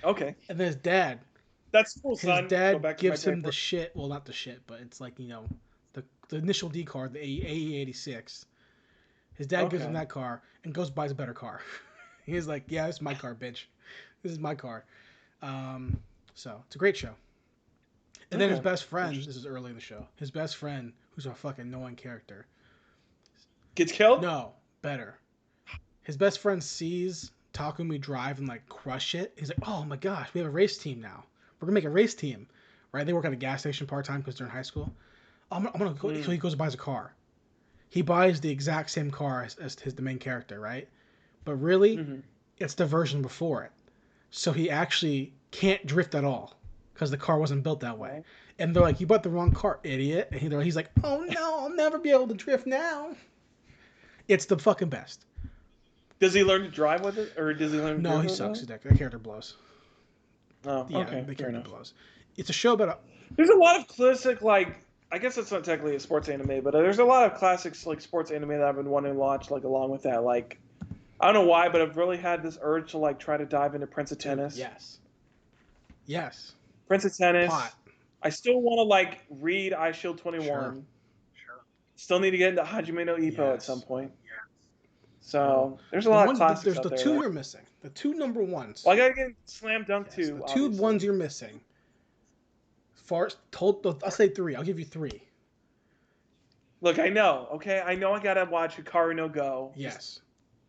Okay. And then his dad. That's cool, son. His dad gives him the shit. Well, not the shit, but it's like, you know, the Initial D card, the AE86. His dad gives him that car and goes buys a better car. He's like, "Yeah, this is my car, bitch. This is my car." So it's a great show. And then his best friend, this is early in the show, his best friend, who's a fucking annoying character, gets killed? No, better. His best friend sees Takumi drive and like crush it. He's like, "Oh my gosh, we have a race team now. We're gonna make a race team." Right? They work at a gas station part-time because they're in high school. I'm gonna go. So he goes and buys a car. He buys the exact same car as the main character, right? But really, it's the version before it. So he actually can't drift at all because the car wasn't built that way. And they're like, "You bought the wrong car, idiot." And he's like, "Oh no, I'll never be able to drift now." It's the fucking best. Does he learn to drive with it, or does he learn? No, he sucks. That character blows. Oh, yeah, okay. The character blows. It's a show about. There's a lot of classic, like, I guess it's not technically a sports anime, but there's a lot of classics like sports anime that I've been wanting to watch, like along with that. Like, I don't know why, but I've really had this urge to like try to dive into Prince of Tennis. Yes. Prince of Tennis. Pot. I still want to like read I Shield 21. Sure. Still need to get into Hajime no Ippo at some point. So there's a lot of classics. There's out the there, two you're missing. The two number ones. Well, I gotta get Slam Dunk Yes, too. the two Obviously. ones you're missing. I'll say 3. I'll give you 3. Look, I know. Okay, I know I gotta watch Hikaru no Go. Yes,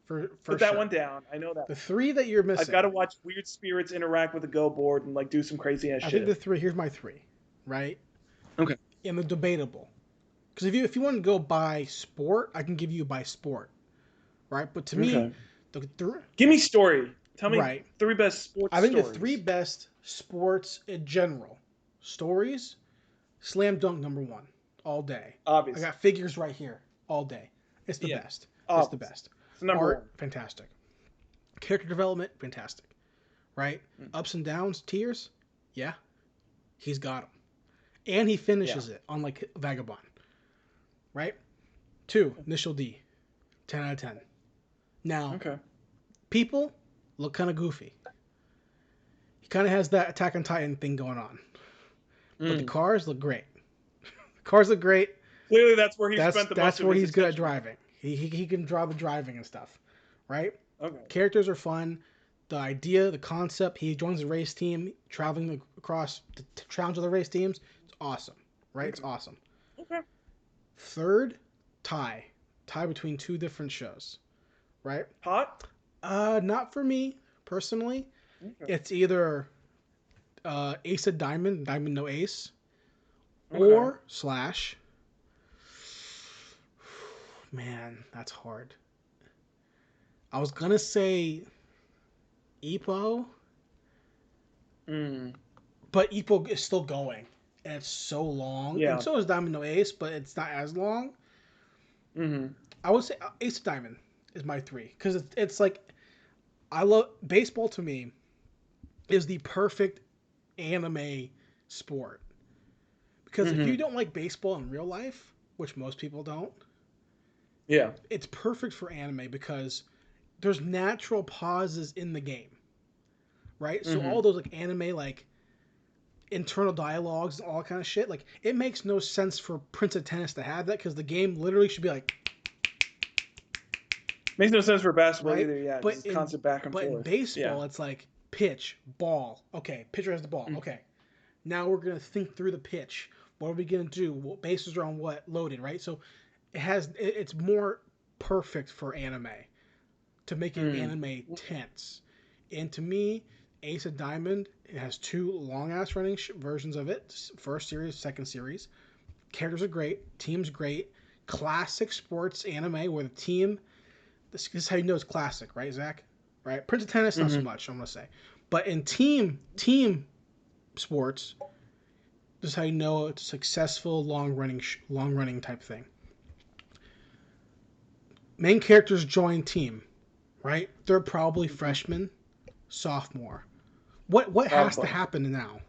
for put that sure. one down. I know that. The 3 that you're missing. I've got to watch weird spirits interact with the Go board and like do some crazy ass shit. I think the 3. Here's my 3, right? Okay. And the debatable, because if you want to go by sport, I can give you by sport, right? But to me, give me story. Tell me right. 3 best sports. I think stories. the 3 best sports in general stories. Slam Dunk number 1 all day. Obviously. I got figures right here all day. It's the best. It's the best. It's the number 1. Fantastic. Character development, fantastic. Right? Ups and downs, tears, yeah. He's got them. And he finishes it, unlike Vagabond. Right? 2, Initial D. 10 out of 10. Now, people look kind of goofy. He kind of has that Attack on Titan thing going on. But the cars look great. The cars look great. Clearly, that's where he spent the most of his That's where he's good at driving. He can draw the driving and stuff. Right? Okay. Characters are fun. The idea, the concept, he joins a race team, traveling across the challenge of the race teams. It's awesome. Right? It's awesome. Okay. 3rd, tie between 2 different shows. Right? Hot? Not for me, personally. Okay. It's either Ace of Diamond No Ace, or slash. Man, that's hard. I was gonna say Ippo, but Ippo is still going, and it's so long. Yeah. And so is Diamond No Ace, but it's not as long. I would say Ace of Diamond is my 3, because it's like, I love baseball. To me, is the perfect anime sport, because if you don't like baseball in real life, which most people don't, it's perfect for anime because there's natural pauses in the game, right? So all those like anime like internal dialogues and all that kind of shit, like it makes no sense for Prince of Tennis to have that, because the game literally should be like. Makes no sense for basketball either. Yeah, but it's constant back and forth. But in baseball, it's like pitch, ball. Okay, pitcher has the ball. Okay, now we're gonna think through the pitch. What are we gonna do? What bases are on what loaded, right? So it's more perfect for anime, to make it anime tense. And to me, Ace of Diamond, it has 2 long ass running versions of it. First series, second series. Characters are great. Team's great. Classic sports anime where the team. This is how you know it's classic, right, Zach? Right? Prince of Tennis, not so much, I'm going to say. But in team sports, this is how you know it's a successful, long-running type thing. Main characters join team, right? They're probably freshman, sophomore. What has to happen now?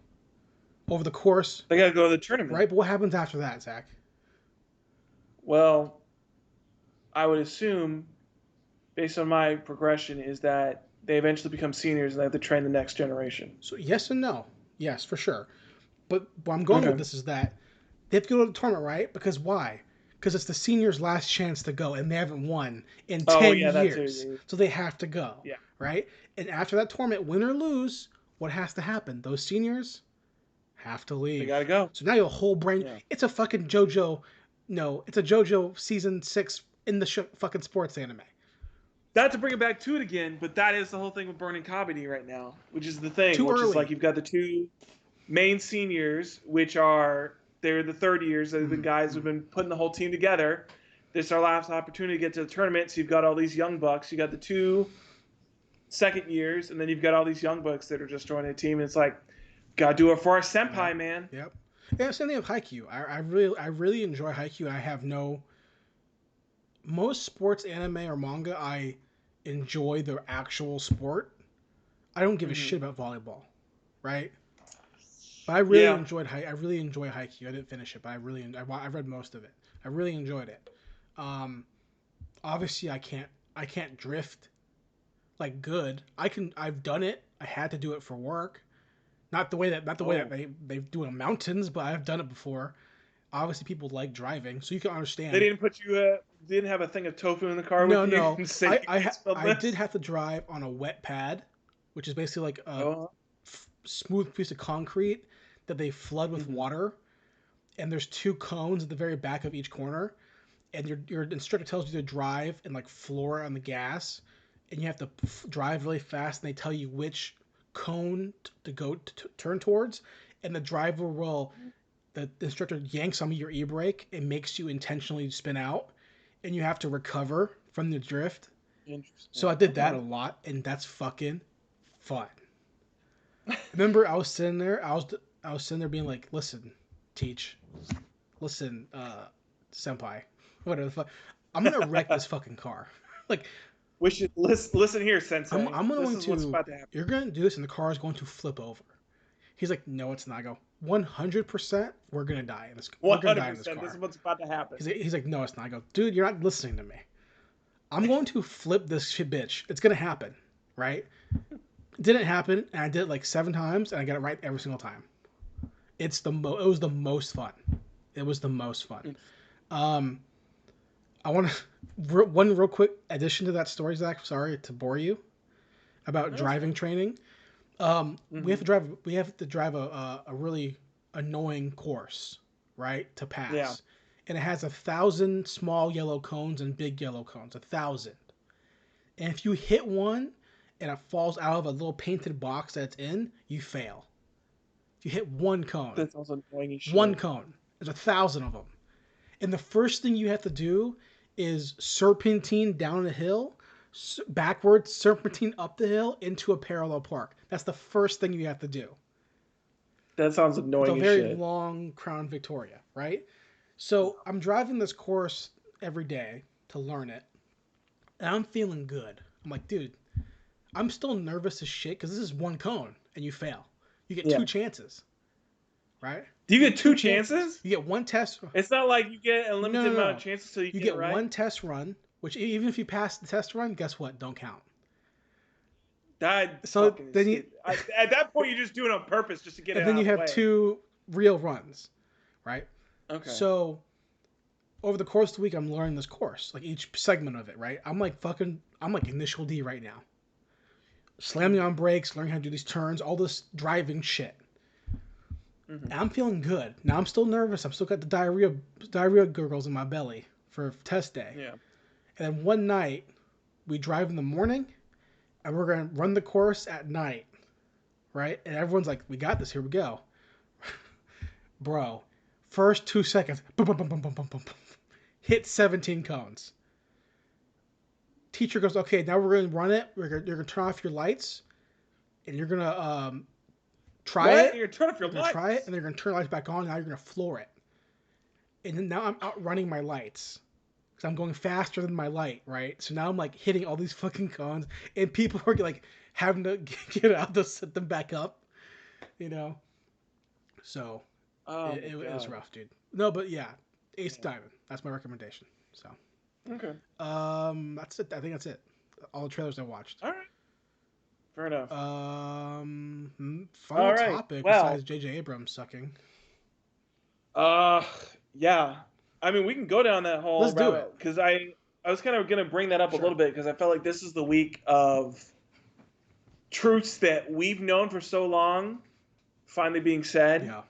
Over the course? They got to go to the tournament. Right, but what happens after that, Zach? Well, I would assume, based on my progression, is that they eventually become seniors and they have to train the next generation. So yes and no. Yes, for sure. But where I'm going with this is that they have to go to the tournament, right? Because why? Because it's the seniors' last chance to go, and they haven't won in 10 years. So they have to go, right? And after that tournament, win or lose, what has to happen? Those seniors have to leave. They got to go. So now you have a whole brain. Yeah. It's a fucking JoJo. No, it's a JoJo season 6 in the fucking sports anime. Not to bring it back to it again, but that is the whole thing with Burning Comedy right now, which is the thing. Too early. Is like you've got the 2 main seniors, which they're the third years. They're the guys who've been putting the whole team together. This is our last opportunity to get to the tournament. So you've got all these young bucks. You got the 2 second years, and then you've got all these young bucks that are just joining the team. And it's like, gotta do it for our senpai, man. Yep. Yeah, same thing with Haikyuu. I really enjoy Haikyuu. I have most sports anime or manga, I enjoy the actual sport. I don't give a shit about volleyball, right? But I really enjoy Haikyuu. I didn't finish it, but I read most of it. I really enjoyed it. Obviously I can't drift like good. I've done it. I had to do it for work. Not the way that they do in mountains, but I've done it before. Obviously, people like driving, so you can They understand. didn't put you. Didn't have a thing of tofu in the car with No, you no, and say, "Please film I did this." have to drive on a wet pad, which is basically like a Oh. smooth piece of concrete that they flood with Mhm. water, and there's two cones at the very back of each corner, and your instructor tells you to drive and like floor on the gas, and you have to drive really fast, and they tell you which cone to go to turn towards, and the driver will the instructor yanks on your e-brake and makes you intentionally spin out, and you have to recover from the drift. So Interesting. I did that a Okay. lot, and that's fucking fun. Remember, I was sitting there being like, "Listen, teach, listen, senpai, whatever the fuck, I'm gonna wreck this fucking car." Like, We should listen here, Sensei. I'm This going is what's to, about to happen. you're gonna do this, and the car is going to flip over. He's like, "No, it's not." I go, 100%, we're gonna die in this. We're One gonna hundred die in this percent. This is car. what's about to happen. He's like, "No, it's not." I go, "Dude, you're not listening to me. I'm going to flip this shit, bitch. It's gonna happen, right?" It didn't happen, and I did it like 7 times, and I got it right every single time. It was the most fun. It was the most fun. Um, I want to one real quick addition to that story, Zach. Sorry to bore you about No, driving training. We have mm-hmm. to drive. We have to drive a really annoying course, right, to Yeah. pass, and it has 1,000 small yellow cones and big yellow cones. 1,000, and if you hit one and it falls out of a little painted box that it's in, you fail. If you hit one cone, That sounds annoying as one shit. cone. There's 1,000 of them. And the first thing you have to do is serpentine down a hill, backwards, serpentine up the hill into a parallel park. That's the first thing you have to do. That sounds It's a annoying as very shit. long Crown Victoria, right? So I'm driving this course every day to learn it, and I'm feeling good. I'm like, dude, I'm still nervous as shit because this is one cone and you fail. You get Yeah. two chances, right? Do you get Two two chances. chances? You get one test. It's not like you get a No, limited no, amount of no. chances till you You get it get right. one test run, which even if you pass the test run, guess what? Don't count. That So fucking then you, stupid. At that point, you're just doing it on purpose just to get it and then out you of the have way. two real runs, right? Okay. So over the course of the week, I'm learning this course, like each segment of it, right? I'm like initial D right now, slamming Mm-hmm. on brakes, learning how to do these turns, all this driving shit. Mm-hmm. And I'm feeling good. Now I'm still nervous. I'm still got the diarrhea gurgles in my belly for test day. Yeah. And then one night, we drive in the morning, and we're gonna run the course at night, right? And everyone's like, "We got this. Here we go." Bro, first 2 seconds, boom, boom, boom, boom, boom, boom, boom, hit 17 cones. Teacher goes, "Okay, now we're gonna run it. You're gonna turn off your lights, and you're gonna try What? it. You're turning off your You're gonna try it, lights. and they're gonna turn the lights back on. Now you're gonna floor it." And then now I'm outrunning my lights because I'm going faster than my light, right? So now I'm like hitting all these fucking cones, and people are like having to get out to set them back up, you know. So Oh my it was god. rough, dude. No, but yeah, Ace Yeah. Diamond. That's my recommendation. So, Okay. that's it. I think that's it. All the trailers I watched. All right. Fair enough. All Final right. topic Well. besides J.J. Abrams sucking. Uh. Yeah. I mean, we can go down that whole Let's do rabbit it. because I was kind of gonna bring that up a Sure. little bit because I felt like this is the week of truths that we've known for so long finally being said. Yeah.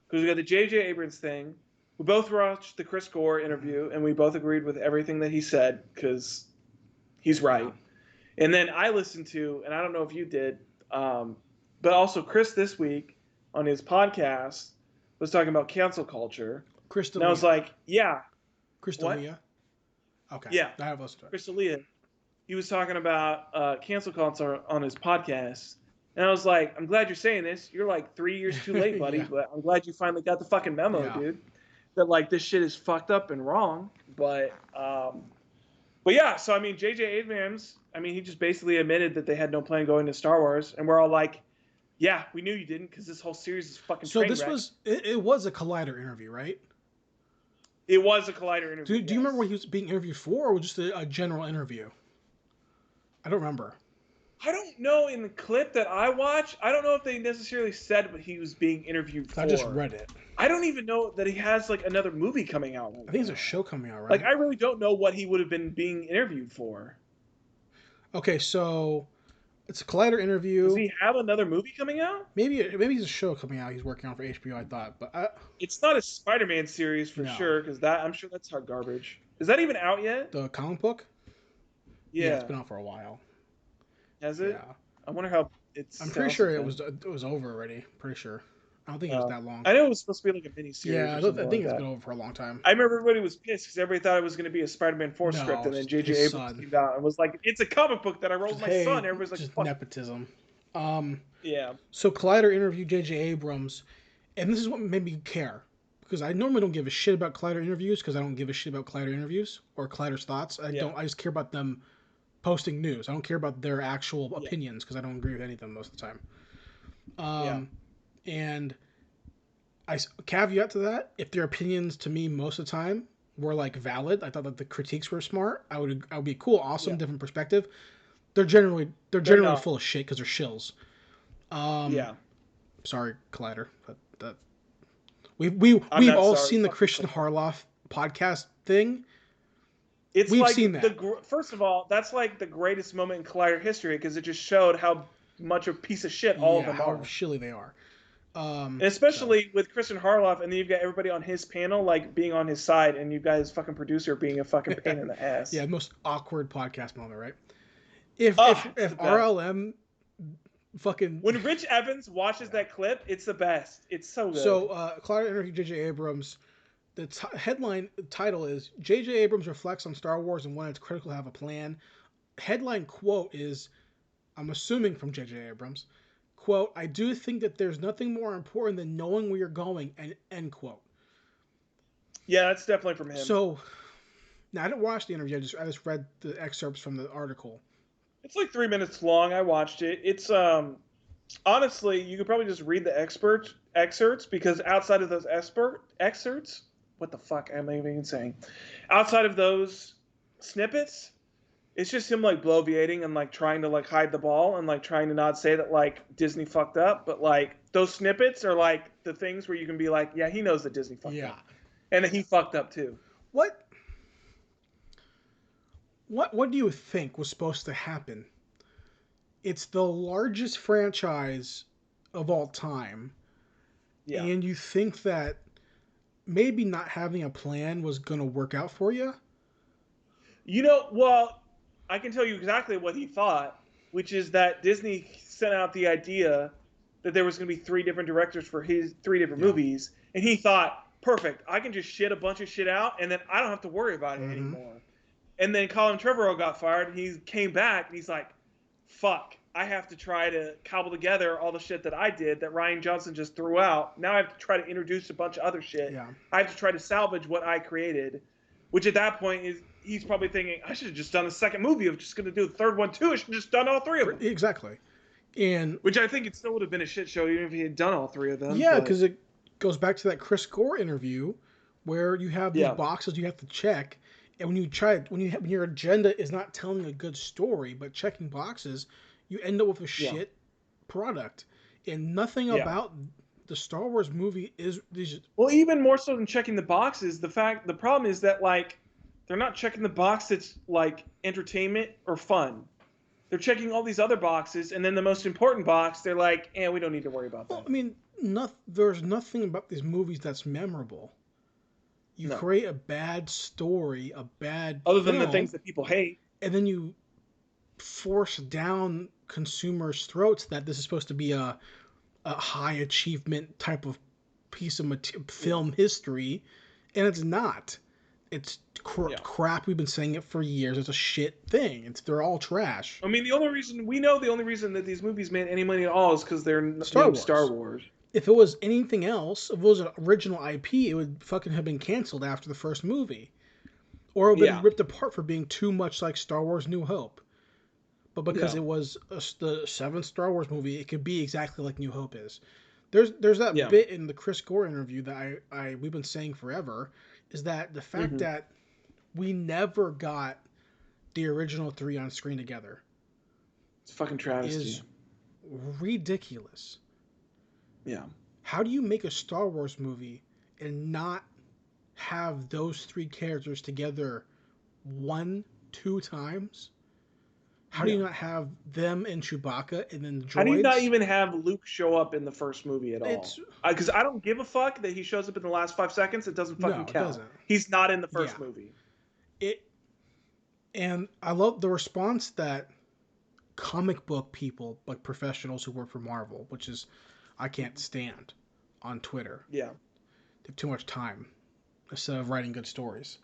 Because we got the J.J. Abrams thing. We both watched the Chris Gore interview, and we both agreed with everything that he said because he's right. Yeah. And then I listened to, and I don't know if you did, but also Chris this week on his podcast was talking about cancel culture. And I was Crystalia. like, yeah. What? Crystalia. Okay. Yeah. I have listened to it. Chris D'Elia. He was talking about cancel culture on his podcast. And I was like, I'm glad you're saying this. You're like 3 years too late, buddy. Yeah. But I'm glad you finally got the fucking memo, Yeah. dude. That like this shit is fucked up and wrong. But yeah. So I mean, J.J. Abrams. I mean, he just basically admitted that they had no plan going to Star Wars, and we're all like, yeah, we knew you didn't because this whole series is fucking. So train this wreck. was it was a Collider interview, right? It was a Collider interview. Do you remember what he was being interviewed for, or just a general interview? I don't remember. I don't know in the clip that I watched. I don't know if they necessarily said what he was being interviewed for. I just read it. I don't even know that he has like another movie coming out right I think now. there's a show coming out, right? Like I really don't know what he would have been being interviewed for. Okay, so it's a Collider interview. Does he have another movie coming out? Maybe he's a show coming out. He's working on for HBO. I thought, but it's not a Spider-Man series for No. sure because I'm sure that's hot garbage. Is that even out yet? The comic book? Yeah, it's been out for a while. Has it? Yeah. I wonder how it's. I'm pretty sure it was over already. Pretty sure. I don't think it was that long. I know it was supposed to be like a mini series. Yeah, I think it's been over for a long time. I remember everybody was pissed because everybody thought it was going to be a Spider-Man 4 script, and then J.J. Abrams came out and was like, "It's a comic book that I wrote with my son." Everybody's like, just "Fuck." Nepotism. Yeah. So Collider interviewed J.J. Abrams, and this is what made me care. Because I normally don't give a shit about Collider interviews, because I don't give a shit about Collider interviews or Collider's thoughts. I just care about them posting news. I don't care about their actual opinions, because I don't agree with any of them most of the time. And I caveat to that, if their opinions to me most of the time were like valid, I thought that the critiques were smart, I would be cool, awesome, different perspective. They're generally full of shit because they're shills. Sorry, Collider, but that we've all seen the Christian Harloff podcast thing. We've like seen that. First of all, that's like the greatest moment in Collider history because it just showed how much of a piece of shit all of them are. How shilly they are. And especially with Christian Harloff, and then you've got everybody on his panel like being on his side, and you got his fucking producer being a fucking pain in the ass. Yeah, most awkward podcast moment, right? If RLM fucking when Rich Evans watches that clip, it's the best. It's so good. So Collider interviewed J.J. Abrams. The headline title is J.J. Abrams reflects on Star Wars and when it's critical to have a plan. Headline quote is, I'm assuming from J.J. Abrams, quote, I do think that there's nothing more important than knowing where you're going, and end quote. Yeah, that's definitely from him. So, now I didn't watch the interview. I just read the excerpts from the article. It's like 3 minutes long. I watched it. It's honestly, you could probably just read the excerpts because outside of those excerpts, what the fuck am I even saying? Outside of those snippets, it's just him like bloviating and like trying to like hide the ball and like trying to not say that like Disney fucked up, but like those snippets are like the things where you can be like, yeah, he knows that Disney fucked up. And that he fucked up too. What do you think was supposed to happen? It's the largest franchise of all time. Yeah. And you think that maybe not having a plan was going to work out for you? You know, well, I can tell you exactly what he thought, which is that Disney sent out the idea that there was going to be 3 different directors for his 3 different movies. And he thought, perfect, I can just shit a bunch of shit out and then I don't have to worry about it anymore. And then Colin Trevorrow got fired and he came back and he's like, fuck, I have to try to cobble together all the shit that I did that Rian Johnson just threw out. Now I have to try to introduce a bunch of other shit. Yeah. I have to try to salvage what I created, which at that point is he's probably thinking, I should have just done a second movie. I'm just going to do the third one too. I should have just done all 3 of them. Exactly. And which I think it still would have been a shit show even if he had done all 3 of them. Yeah, because it goes back to that Chris Gore interview where you have these boxes you have to check. And when your agenda is not telling a good story but checking boxes, you end up with a shit product. And nothing about the Star Wars movie is well, even more so than checking the boxes. The problem is that like they're not checking the box that's like entertainment or fun. They're checking all these other boxes, and then the most important box, they're like, we don't need to worry about that. Well, I mean, there's nothing about these movies that's memorable. You create a bad story, a bad other than the things that people hate, and then you force down consumers' throats that this is supposed to be a high achievement type of piece of film history, and it's not. It's crap. We've been saying it for years. It's a shit thing. They're all trash. I mean, the only reason that these movies made any money at all is because they're Star Wars. If it was anything else, if it was an original IP, it would fucking have been canceled after the first movie. Or it would have been ripped apart for being too much like Star Wars New Hope. But because it was the 7th Star Wars movie, it could be exactly like New Hope is. There's that bit in the Chris Gore interview that we've been saying forever, is that the fact that we never got the original 3 on screen together. It's a fucking travesty. Is ridiculous. Yeah. How do you make a Star Wars movie and not have those three characters together 1-2 times? How do you not have them and Chewbacca and then the droids? How do you not even have Luke show up in the first movie at all? Because I don't give a fuck that he shows up in the last 5 seconds. It doesn't fucking count. It doesn't. He's not in the first movie. And I love the response that comic book people, like professionals who work for Marvel, which is I can't stand, on Twitter. Yeah. They have too much time instead of writing good stories.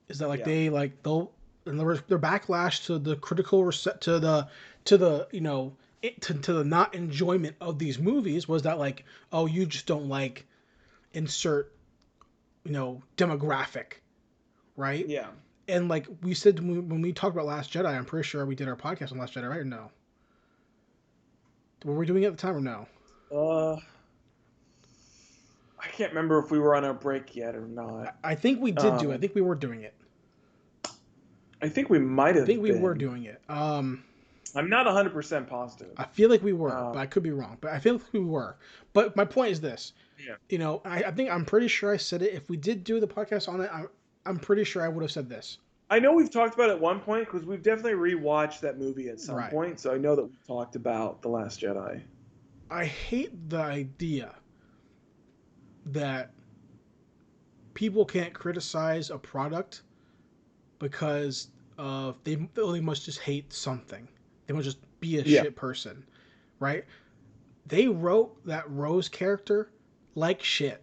Is that like they'll and their backlash to the critical to the you know to the not enjoyment of these movies was that like, oh, you just don't like insert, you know, demographic, right? Yeah. And like we said when we talked about Last Jedi, I'm pretty sure we did our podcast on Last Jedi, right? Or no? Were we doing it at the time or no? I can't remember if we were on our break yet or not. I think we did do it. I think we were doing it. I think we might have. I think we were doing it. I'm not 100% positive. I feel like we were, but I could be wrong. But I feel like we were. But my point is this. Yeah. You know, I think I'm pretty sure I said it. If we did do the podcast on it, I'm pretty sure I would have said this. I know we've talked about it at one point because we've definitely rewatched that movie at some point. So I know that we've talked about The Last Jedi. I hate the idea that people can't criticize a product because they must just hate something. They must just be a shit person, right? They wrote that Rose character like shit.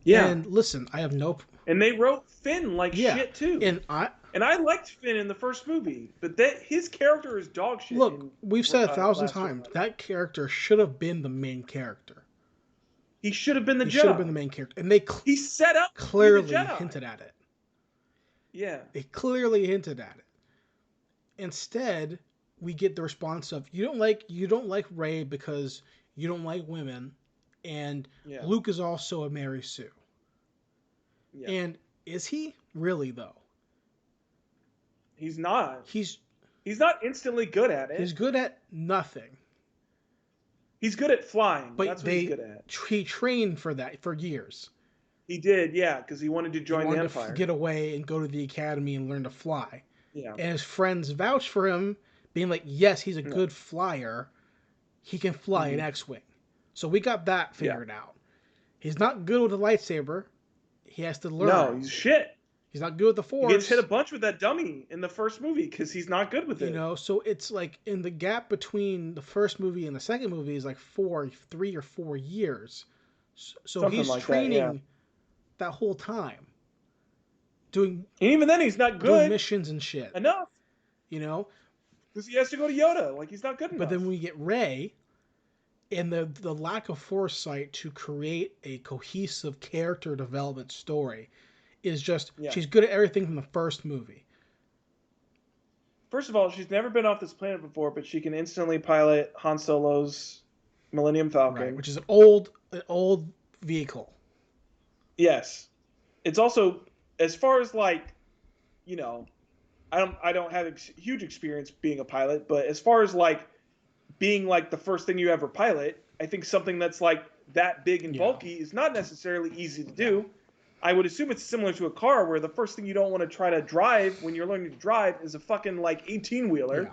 Yeah. And listen, I have no... And they wrote Finn like shit too. And I liked Finn in the first movie, but his character is dog shit. Look, we've said 1,000 times, that character should have been the main character. He should have been the Jedi. He should have been the main character. And he set up clearly hinted at it. Yeah. They clearly hinted at it. Instead, we get the response of you don't like Rey because you don't like women, and Luke is also a Mary Sue. Yeah. And is he really though? He's not. He's not instantly good at it. He's good at nothing. He's good at flying. But that's what he's good at. He trained for that for years. He did, yeah, because he wanted to join the Empire. To get away and go to the academy and learn to fly. Yeah. And his friends vouch for him, being like, yes, he's a good flyer. He can fly an X-Wing. So we got that figured out. He's not good with a lightsaber. He has to learn. No, he's shit. He's not good with the Force. He gets hit a bunch with that dummy in the first movie because he's not good with it. You know, so it's like in the gap between the first movie and the second movie is like 3 or 4 years. So something he's like training that whole time. And even then, he's not good. Doing missions and shit. Enough. You know? Because he has to go to Yoda. Like, he's not good enough. But then we get Rey, and the lack of foresight to create a cohesive character development story is just... She's good at everything from the first movie. First of all, she's never been off this planet before, but she can instantly pilot Han Solo's Millennium Falcon. Right, which is an old vehicle. Yes. It's also... As far as like, you know, I don't have huge experience being a pilot, but as far as like being like the first thing you ever pilot, I think something that's like that big and bulky is not necessarily easy to do. I would assume it's similar to a car where the first thing you don't want to try to drive when you're learning to drive is a fucking like 18-wheeler. Yeah.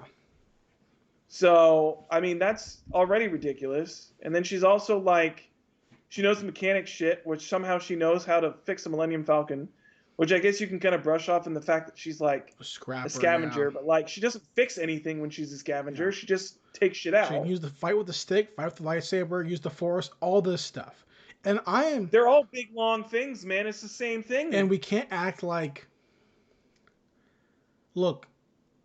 So, I mean, that's already ridiculous. And then she's also like, she knows the mechanic shit, which somehow she knows how to fix a Millennium Falcon. Which I guess you can kind of brush off in the fact that she's like a scavenger, but like she doesn't fix anything when she's a scavenger. Yeah. She just takes shit out. She can use the fight with the stick, fight with the lightsaber, use the Force, all this stuff. And they're all big long things, man. It's the same thing. And we can't act like... Look,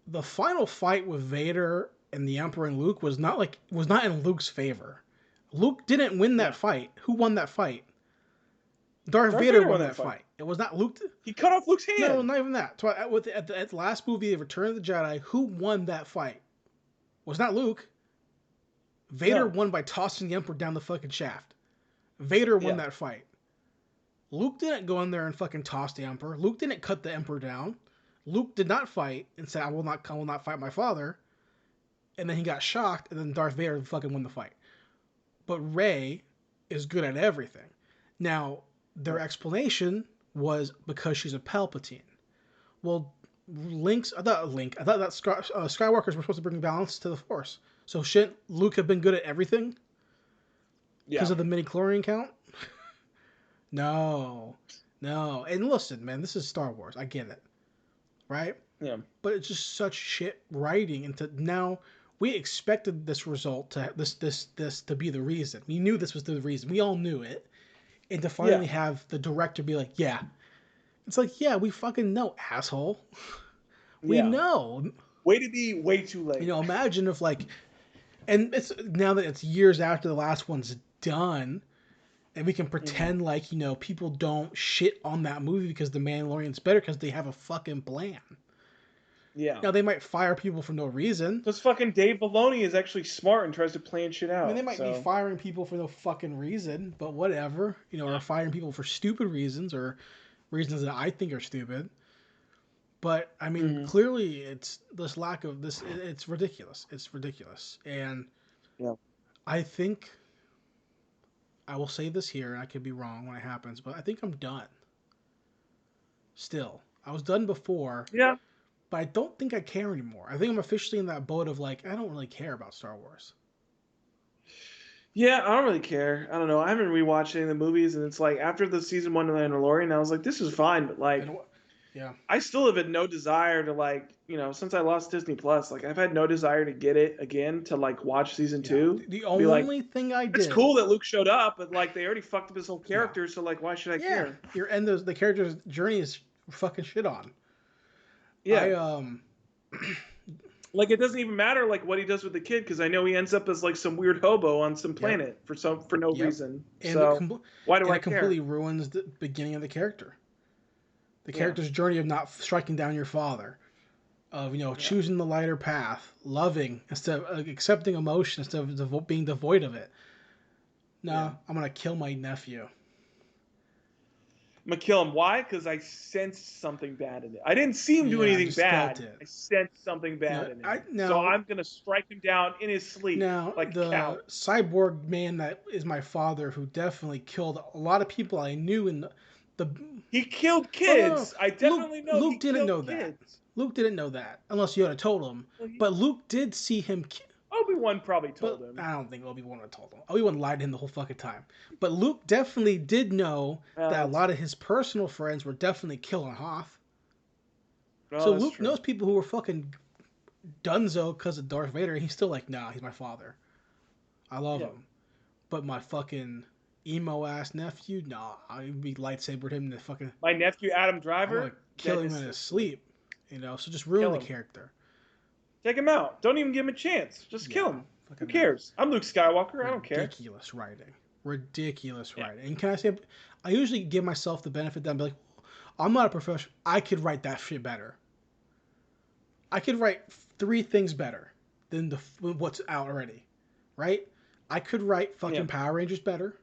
the final fight with Vader and the Emperor and Luke was not in Luke's favor. Luke didn't win that fight. Who won that fight? Darth Vader won that fight. It was not Luke. He cut off Luke's hand. No, not even that. So at the last movie, Return of the Jedi, who won that fight? It was not Luke. Vader won by tossing the Emperor down the fucking shaft. Vader won that fight. Luke didn't go in there and fucking toss the Emperor. Luke didn't cut the Emperor down. Luke did not fight and say, I will not fight my father. and then he got shocked, and then Darth Vader fucking won the fight. But Rey is good at everything. Now, their explanation was because she's a Palpatine. Well, I thought that Skywalkers were supposed to bring balance to the Force. So shouldn't Luke have been good at everything? Because of the midi-chlorian count? No. And listen, man, this is Star Wars. I get it. Right? Yeah. But it's just such shit writing, and now we expected this result to this to be the reason. We knew this was the reason. We all knew it. And to finally have the director be like, yeah. It's like, yeah, we fucking know, asshole. We know. Way to be way too late. Imagine if and it's now that it's years after the last one's done, and we can pretend like, people don't shit on that movie because The Mandalorian's better because they have a fucking plan. Yeah. Now, they might fire people for no reason. Because fucking Dave Filoni is actually smart and tries to plan shit out. I mean, they might be firing people for no fucking reason, but whatever. Or firing people for stupid reasons or reasons that I think are stupid. But, I mean, clearly it's this lack of this. It's ridiculous. It's ridiculous. And I think, I will say this here, and I could be wrong when it happens, but I think I'm done. Still. I was done before. Yeah. But I don't think I care anymore. I think I'm officially in that boat of I don't really care about Star Wars. Yeah, I don't really care. I don't know. I haven't rewatched any of the movies, and it's like after the season 1 of The Mandalorian, I was like, this is fine, but I still have had no desire to since I lost Disney Plus, I've had no desire to get it again to watch season 2. The only thing I did. It's cool that Luke showed up, but they already fucked up his whole character, so why should I care? The character's journey is fucking shit on. Yeah. It doesn't even matter what he does with the kid because I know he ends up as some weird hobo on some planet for no reason. And so why do I care? It completely ruins the beginning of the character. The character's journey of not striking down your father, of choosing the lighter path, loving instead of accepting emotion instead of being devoid of it. No, I'm gonna kill my nephew. I'm gonna kill him. Why? Because I sensed something bad in it. I didn't see him do anything bad. I sensed something bad in it. So I'm gonna strike him down in his sleep. Now, the cyborg man that is my father, who definitely killed a lot of people I knew in the he killed kids. I definitely know. Luke didn't know that. Luke didn't know that unless Yoda told him. But Luke did see him. Obi-Wan probably told him. I don't think Obi-Wan would have told him. Obi-Wan lied to him the whole fucking time. But Luke definitely did know that a lot of his personal friends were definitely killing Hoth. So Luke knows people who were fucking dunzo because of Darth Vader. And he's still like, nah, he's my father. I love him. But my fucking emo-ass nephew, nah, I'd be lightsabered him to fucking... My nephew, Adam Driver? I'm gonna kill him in his sleep. So just ruin the character. Take him out. Don't even give him a chance. Just kill him. Who cares? I'm Luke Skywalker. I don't care. Ridiculous writing. And can I say, I usually give myself the benefit that I'm like, I'm not a professional. I could write that shit better. I could write 3 things better than what's out already. Right? I could write fucking Power Rangers better.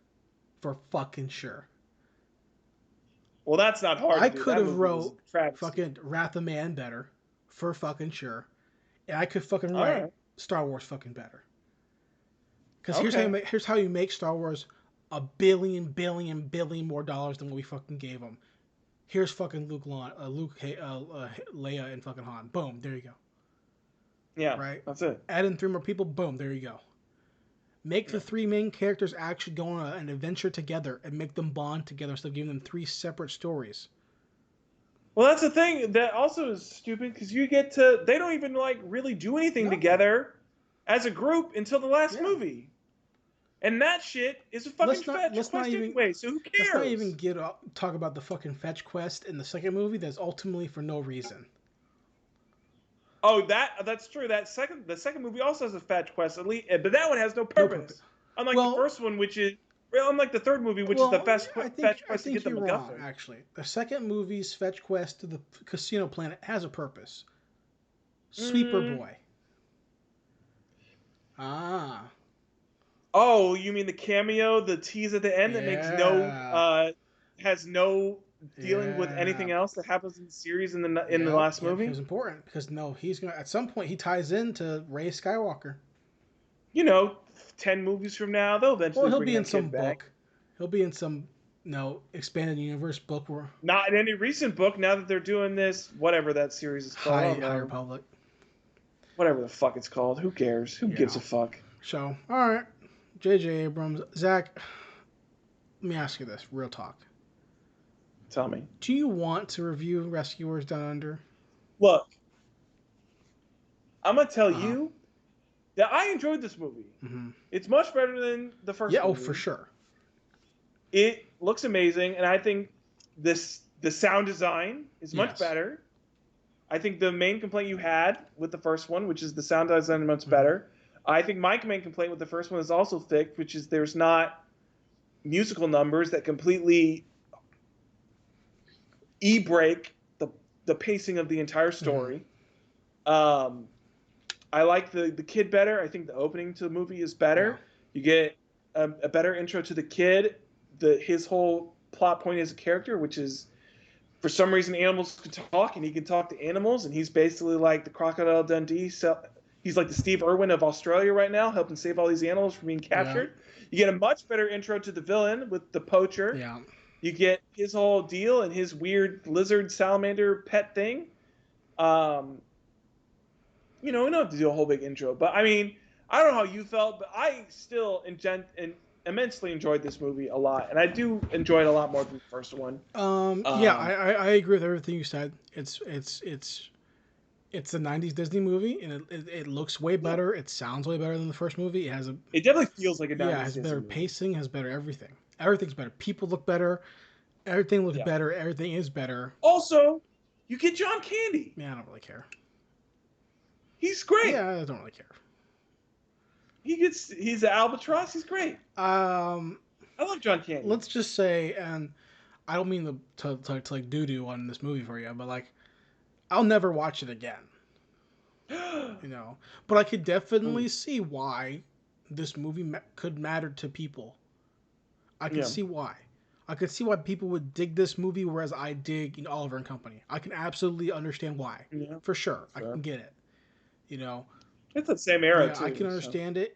For fucking sure. Well, that's not hard. I could have wrote fucking Wrath of Man better. For fucking sure. And I could fucking write Star Wars fucking better. Because here's how you make Star Wars a billion more dollars than what we fucking gave them. Here's fucking Leia, and fucking Han. Boom, there you go. Yeah, right. That's it. Add in 3 more people. Boom, there you go. Make the 3 main characters actually go on an adventure together and make them bond together instead of giving them 3 separate stories. Well, that's the thing that also is stupid because they don't even really do anything together as a group until the last movie. And that shit is a fucking fetch quest anyway, so who cares? Let's not even talk about the fucking fetch quest in the second movie that's ultimately for no reason. Oh, that's true. The second movie also has a fetch quest, but that one has no purpose. Unlike the first one, which is... Unlike the third movie, which is the fetch quest to get the MacGuffin. Wrong, actually. The second movie's fetch quest to the casino planet has a purpose. Sweeper Boy. Ah. Oh, you mean the cameo, the tease at the end that makes has no dealing with Yeah. anything else that happens in the series in the Yep. last Yep. It movie. was important because no, he's gonna at some point he ties into Rey Skywalker. 10 movies from now, they'll Well, eventually he'll bring be in that some kid back. book. He'll be in some expanded universe book where Not in any recent book. Now that they're doing this, whatever that series is called, I don't High know. Republic. Whatever the fuck it's called. Who cares? Who gives Yeah. a fuck? So all right, J.J. Abrams, Zach. Let me ask you this, real talk. Tell me. Do you want to review Rescuers Down Under? Look, I'm gonna tell Uh huh. you that I enjoyed this movie. Mm-hmm. It's much better than the Yeah. first Oh, for movie. sure. It looks amazing, and I think the sound design is much Yes. better. I think the main complaint you had with the first one, which is the sound design, much Mm-hmm. better. I think my main complaint with the first one is also fixed, which is there's not musical numbers that completely break the pacing of the entire Mm-hmm. story. Um, I like the kid better. I think the opening to the movie is Yeah. better. You get a better intro to the kid. His whole plot point as a character, which is for some reason animals can talk and he can talk to animals, and he's basically like the Crocodile Dundee. So he's like the Steve Irwin of Australia right now, helping save all these animals from being Yeah. captured. You get a much better intro to the villain with the poacher. Yeah. You get his whole deal and his weird lizard salamander pet thing. Um, we don't have to do a whole big intro, but I mean, I don't know how you felt, but I still immensely enjoyed this movie a lot, and I do enjoy it a lot more than the first one. Yeah, Um, I agree with everything you said. It's a '90s Disney movie, and it looks way yeah, better. It sounds way better than the first movie. It has a it definitely feels like a yeah, it '90s has Disney better movie. pacing, has better everything. Everything's better. People look better. Everything looks Yeah. better. Everything is better. Also, you get John Candy. Yeah, I don't really care. He's great. Yeah, I don't really care. He's an albatross. He's great. Um, I love John Candy. let's just say, and I don't mean to like doo doo on this movie for you, but like I'll never watch it again. But I could definitely see why this movie could matter to people. I could Yeah. see why. I could see why people would dig this movie, whereas I dig Oliver and Company. I can absolutely understand why, Yeah. for sure. I Sure. can get it. You know, It's the same era yeah, I too. can So. understand it.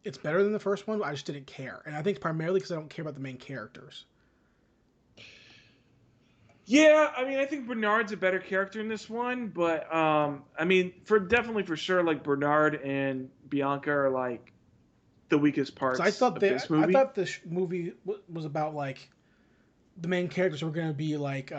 It's better than the first one. But I just didn't care, and I think primarily because I don't care about the main characters. Yeah, I mean, I think Bernard's a better character in this one, but I mean, for sure, like Bernard and Bianca are like the weakest Because I parts thought of this I movie. thought this movie was about like the main characters were gonna be like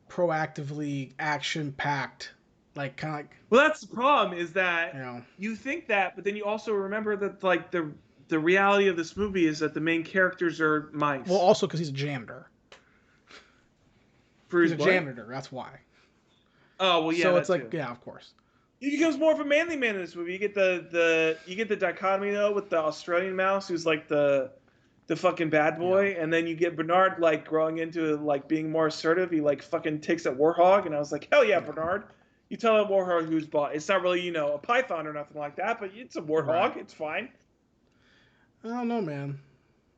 proactively action packed, like kind of like Well, that's the problem is you that know. you think that, but then you also remember that like the reality of this movie is that the main characters are Well, mice. also because he's a janitor. For He's his a what? janitor. That's why. Oh well, yeah, So it's that like, too. yeah, of course. He becomes more of a manly man in this movie. You get the dichotomy though with the Australian mouse who's like the fucking bad Yeah. boy, and then you get Bernard like growing into like being more assertive. He like fucking takes that warhog, and I was like, hell yeah, Yeah. Bernard. You tell that warhog who's bought. It's not really a python or nothing like that, but it's a Right. warhog. It's fine. I don't know, man.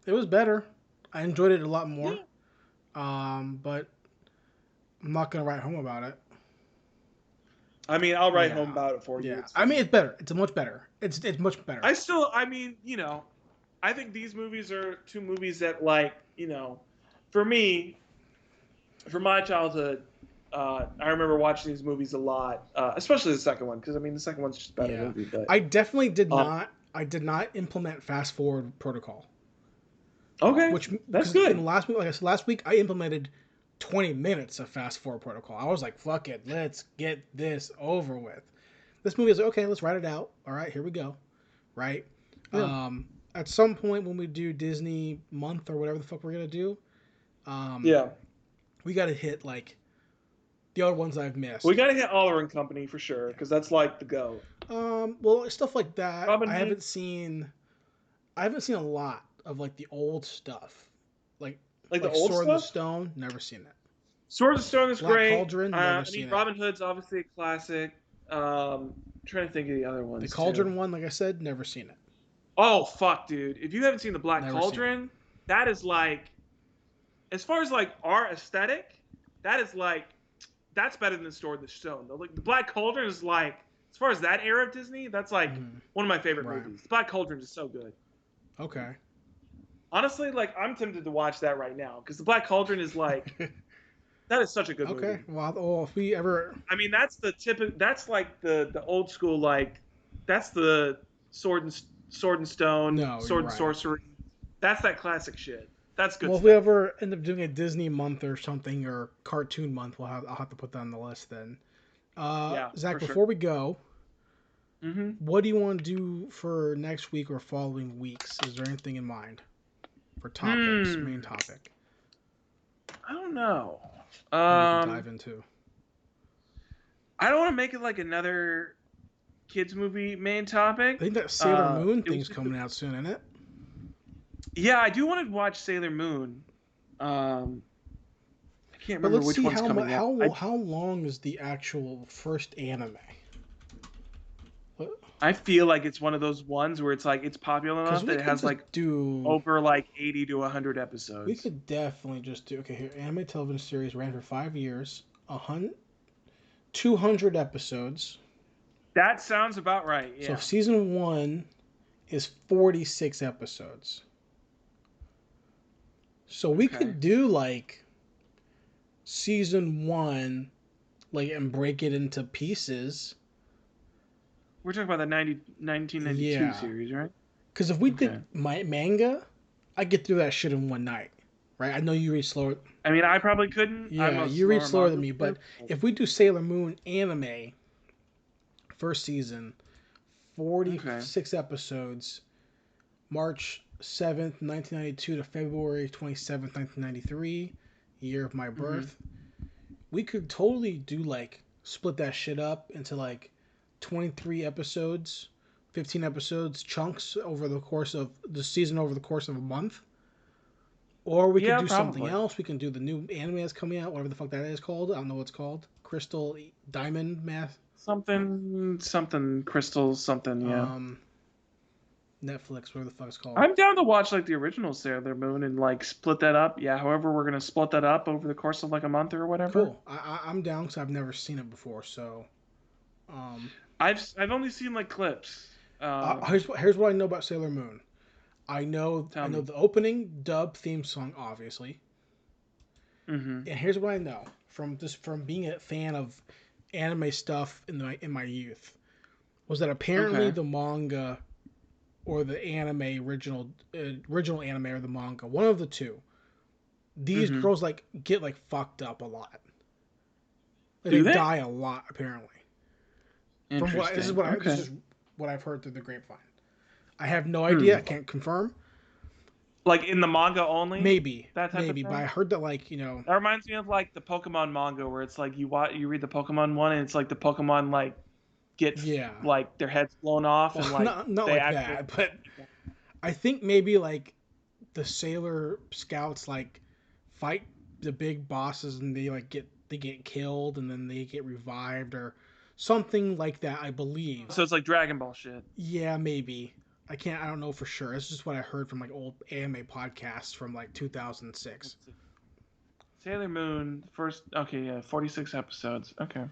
It was better. I enjoyed it a lot more. Yeah. But I'm not gonna write home about it. I mean, I'll write home Yeah. about it for you. Yeah. It's I mean, fine. it's better. It's much better. It's much better. I mean, I think these movies are two movies that like, for me, for my childhood, I remember watching these movies a lot, especially the second one, because I mean the second one's just a better Yeah. movie. But I definitely did um, not. I did not implement fast forward protocol. okay, Which that's because in the good. last week, like I said last week, I implemented 20 minutes of fast forward protocol. I was like, fuck it, let's get this over with. This movie is like, okay, let's write it out. All right, here we go. Right. Yeah, At some point when we do Disney month or whatever the fuck we're gonna do, um, yeah. we got to hit like the other ones I've We missed. got to hit Oliver and Company for sure, because that's like the go. Well, stuff like that. Robin Hood. I haven't seen a lot of like the old stuff, like Like the like old Sword in the stuff. Stone. Never seen it. Sword of Stone is Black great. Cauldron. I Never mean, seen it. Robin Hood's obviously a classic. Trying to think of the other The ones too. Cauldron one, like I said, never seen it. Oh fuck, dude! If you haven't seen the Black Never seen it. Cauldron, that is like, as far as like our aesthetic, that is like, that's better than Sword in the Stone. Like the Black Cauldron is like, as far as that era of Disney, that's like one of my favorite Right. movies. The Black Cauldron is so good. Okay. Honestly, like I'm tempted to watch that right now because the Black Cauldron is like, that is such a good Okay. movie. Well, if we ever. I mean, that's the tip. That's like the old school like, that's the sword and stone, No, you're sword and right. sorcery. That's that classic shit. That's good Well, if we stuff. ever end up doing a Disney month or something or cartoon month, I'll have to put that on the list then. Yeah, Zach, for sure. before we go, Mm-hmm. what do you want to do for next week or following weeks? Is there anything in mind for topics, main topic? I don't know. That we can dive into. I don't want to make it like another kids movie main topic. I think that Sailor Moon It was thing's just coming out soon, isn't it? yeah, I do want to watch Sailor Moon. I can't But remember let's which see one's coming out. how long is the actual first anime? I feel like it's one of those ones where it's like it's popular Because enough we that it could has just like do. over like 80 to 100 We episodes. could definitely just do. Okay, here, anime television series ran for 5 years, 200 episodes. That sounds about right. So Yeah. season one is 46 episodes. So we Okay. could do like season one, like and break it into pieces. We're talking about the 1992 Yeah, series, right? because if we Okay. did my manga, I get through that shit in one night, right? I know you read slower. I mean, I probably couldn't. I'm Yeah, a you read slower slower than manga me, reader. but if we do Sailor Moon anime first season, Okay. 46 episodes, March 7th, 1992 to February 27th, 1993, year of my Mm-hmm. birth. We could totally do like split that shit up into like 23 episodes, 15 episodes, chunks over the course of the season over the course of a month. Or we could Yeah, do something probably. else. We can do the new anime that's coming out, whatever the fuck that is called. I don't know what it's called. Crystal Diamond Math. Something crystals, something. Yeah. Um, Netflix, whatever the fuck it's called. I'm down to watch like the original Sailor Moon and like split that up. Yeah, however we're gonna split that up over the course of like a month or whatever. Cool. I'm down because I've never seen it before. So, um, I've only seen like clips. here's what I know about Sailor Moon. I Tell know me. the opening dub theme song, obviously. Mm-hmm. And here's what I know from being a fan of anime stuff in my youth was that apparently Okay. the manga or the anime original anime or the manga, one of the two, these Mm-hmm. girls like get like fucked up a lot. Like, Do they they? die a lot apparently. From what Interesting. this Okay. is what I've heard through the grapevine. I have no idea. Hmm. I can't confirm. Like in the manga only, that type of Maybe, but I thing. heard that like That reminds me of like the Pokemon manga where it's like you read the Pokemon one and it's like the Pokemon like yeah, like their heads blown off well, and like not they like actually. that, but I think maybe like the Sailor Scouts like fight the big bosses and they get killed and then they get revived or something like that. I believe. So it's like Dragon Ball shit. Yeah, maybe. I don't know for sure. It's just what I heard from like old anime podcasts from like 2006. Let's see. Sailor Moon first. Okay, yeah, 46 episodes. Okay.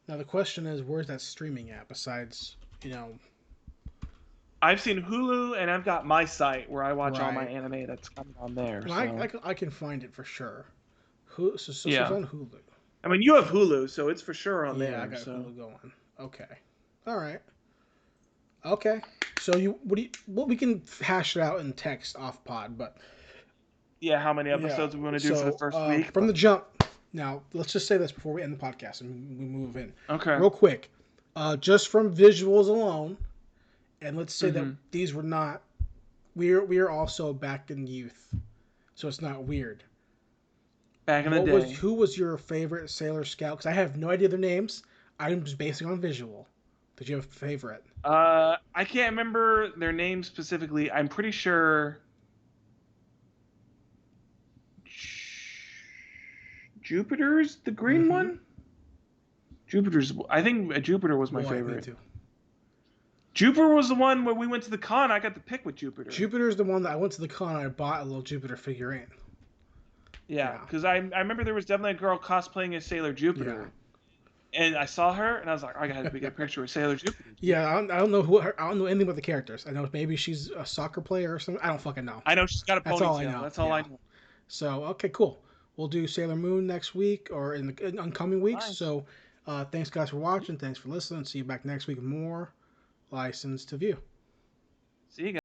Now the question is, where's that streaming at? Besides, you know, I've seen Hulu and I've got my site where I watch all my right? anime that's coming on there. And So I can find it for sure. So it's yeah, on Hulu. I mean you have Hulu, so it's for sure on Yeah, I there. got So Hulu going. Okay. All right. Okay. So well, we can hash it out in text off pod, but yeah, how many yeah. episodes we want to do for the So first week? from But the jump. Now let's just say this before we end the podcast and we move in okay. real quick. Just from visuals alone, and let's say that Mm-hmm. these were not. We are also back in youth, so it's not weird. Back in the day. Who was your favorite Sailor Scout? Because I have no idea their names. I'm just basing on visual. Did you have a favorite? I can't remember their names specifically. I'm pretty sure Jupiter's the green Mm-hmm. one. I think Jupiter was my Boy, me favorite. too. Jupiter was the one where we went to the con. I got the pick with Jupiter. Jupiter's the one that I went to the con and I bought a little Jupiter figurine. Yeah, because I remember there was definitely a girl cosplaying as Sailor Jupiter. Yeah. And I saw her, and I was like, I gotta get a picture with Sailor Jupiter. Yeah, I don't know I don't know anything about the characters. I know maybe she's a soccer player or something. I don't fucking know. I know she's got a ponytail. That's all I know. That's all I know. So okay, cool. We'll do Sailor Moon next week or in the oncoming weeks. Nice. So thanks guys for watching. Thanks for listening. See you back next week with more License to View. See you guys.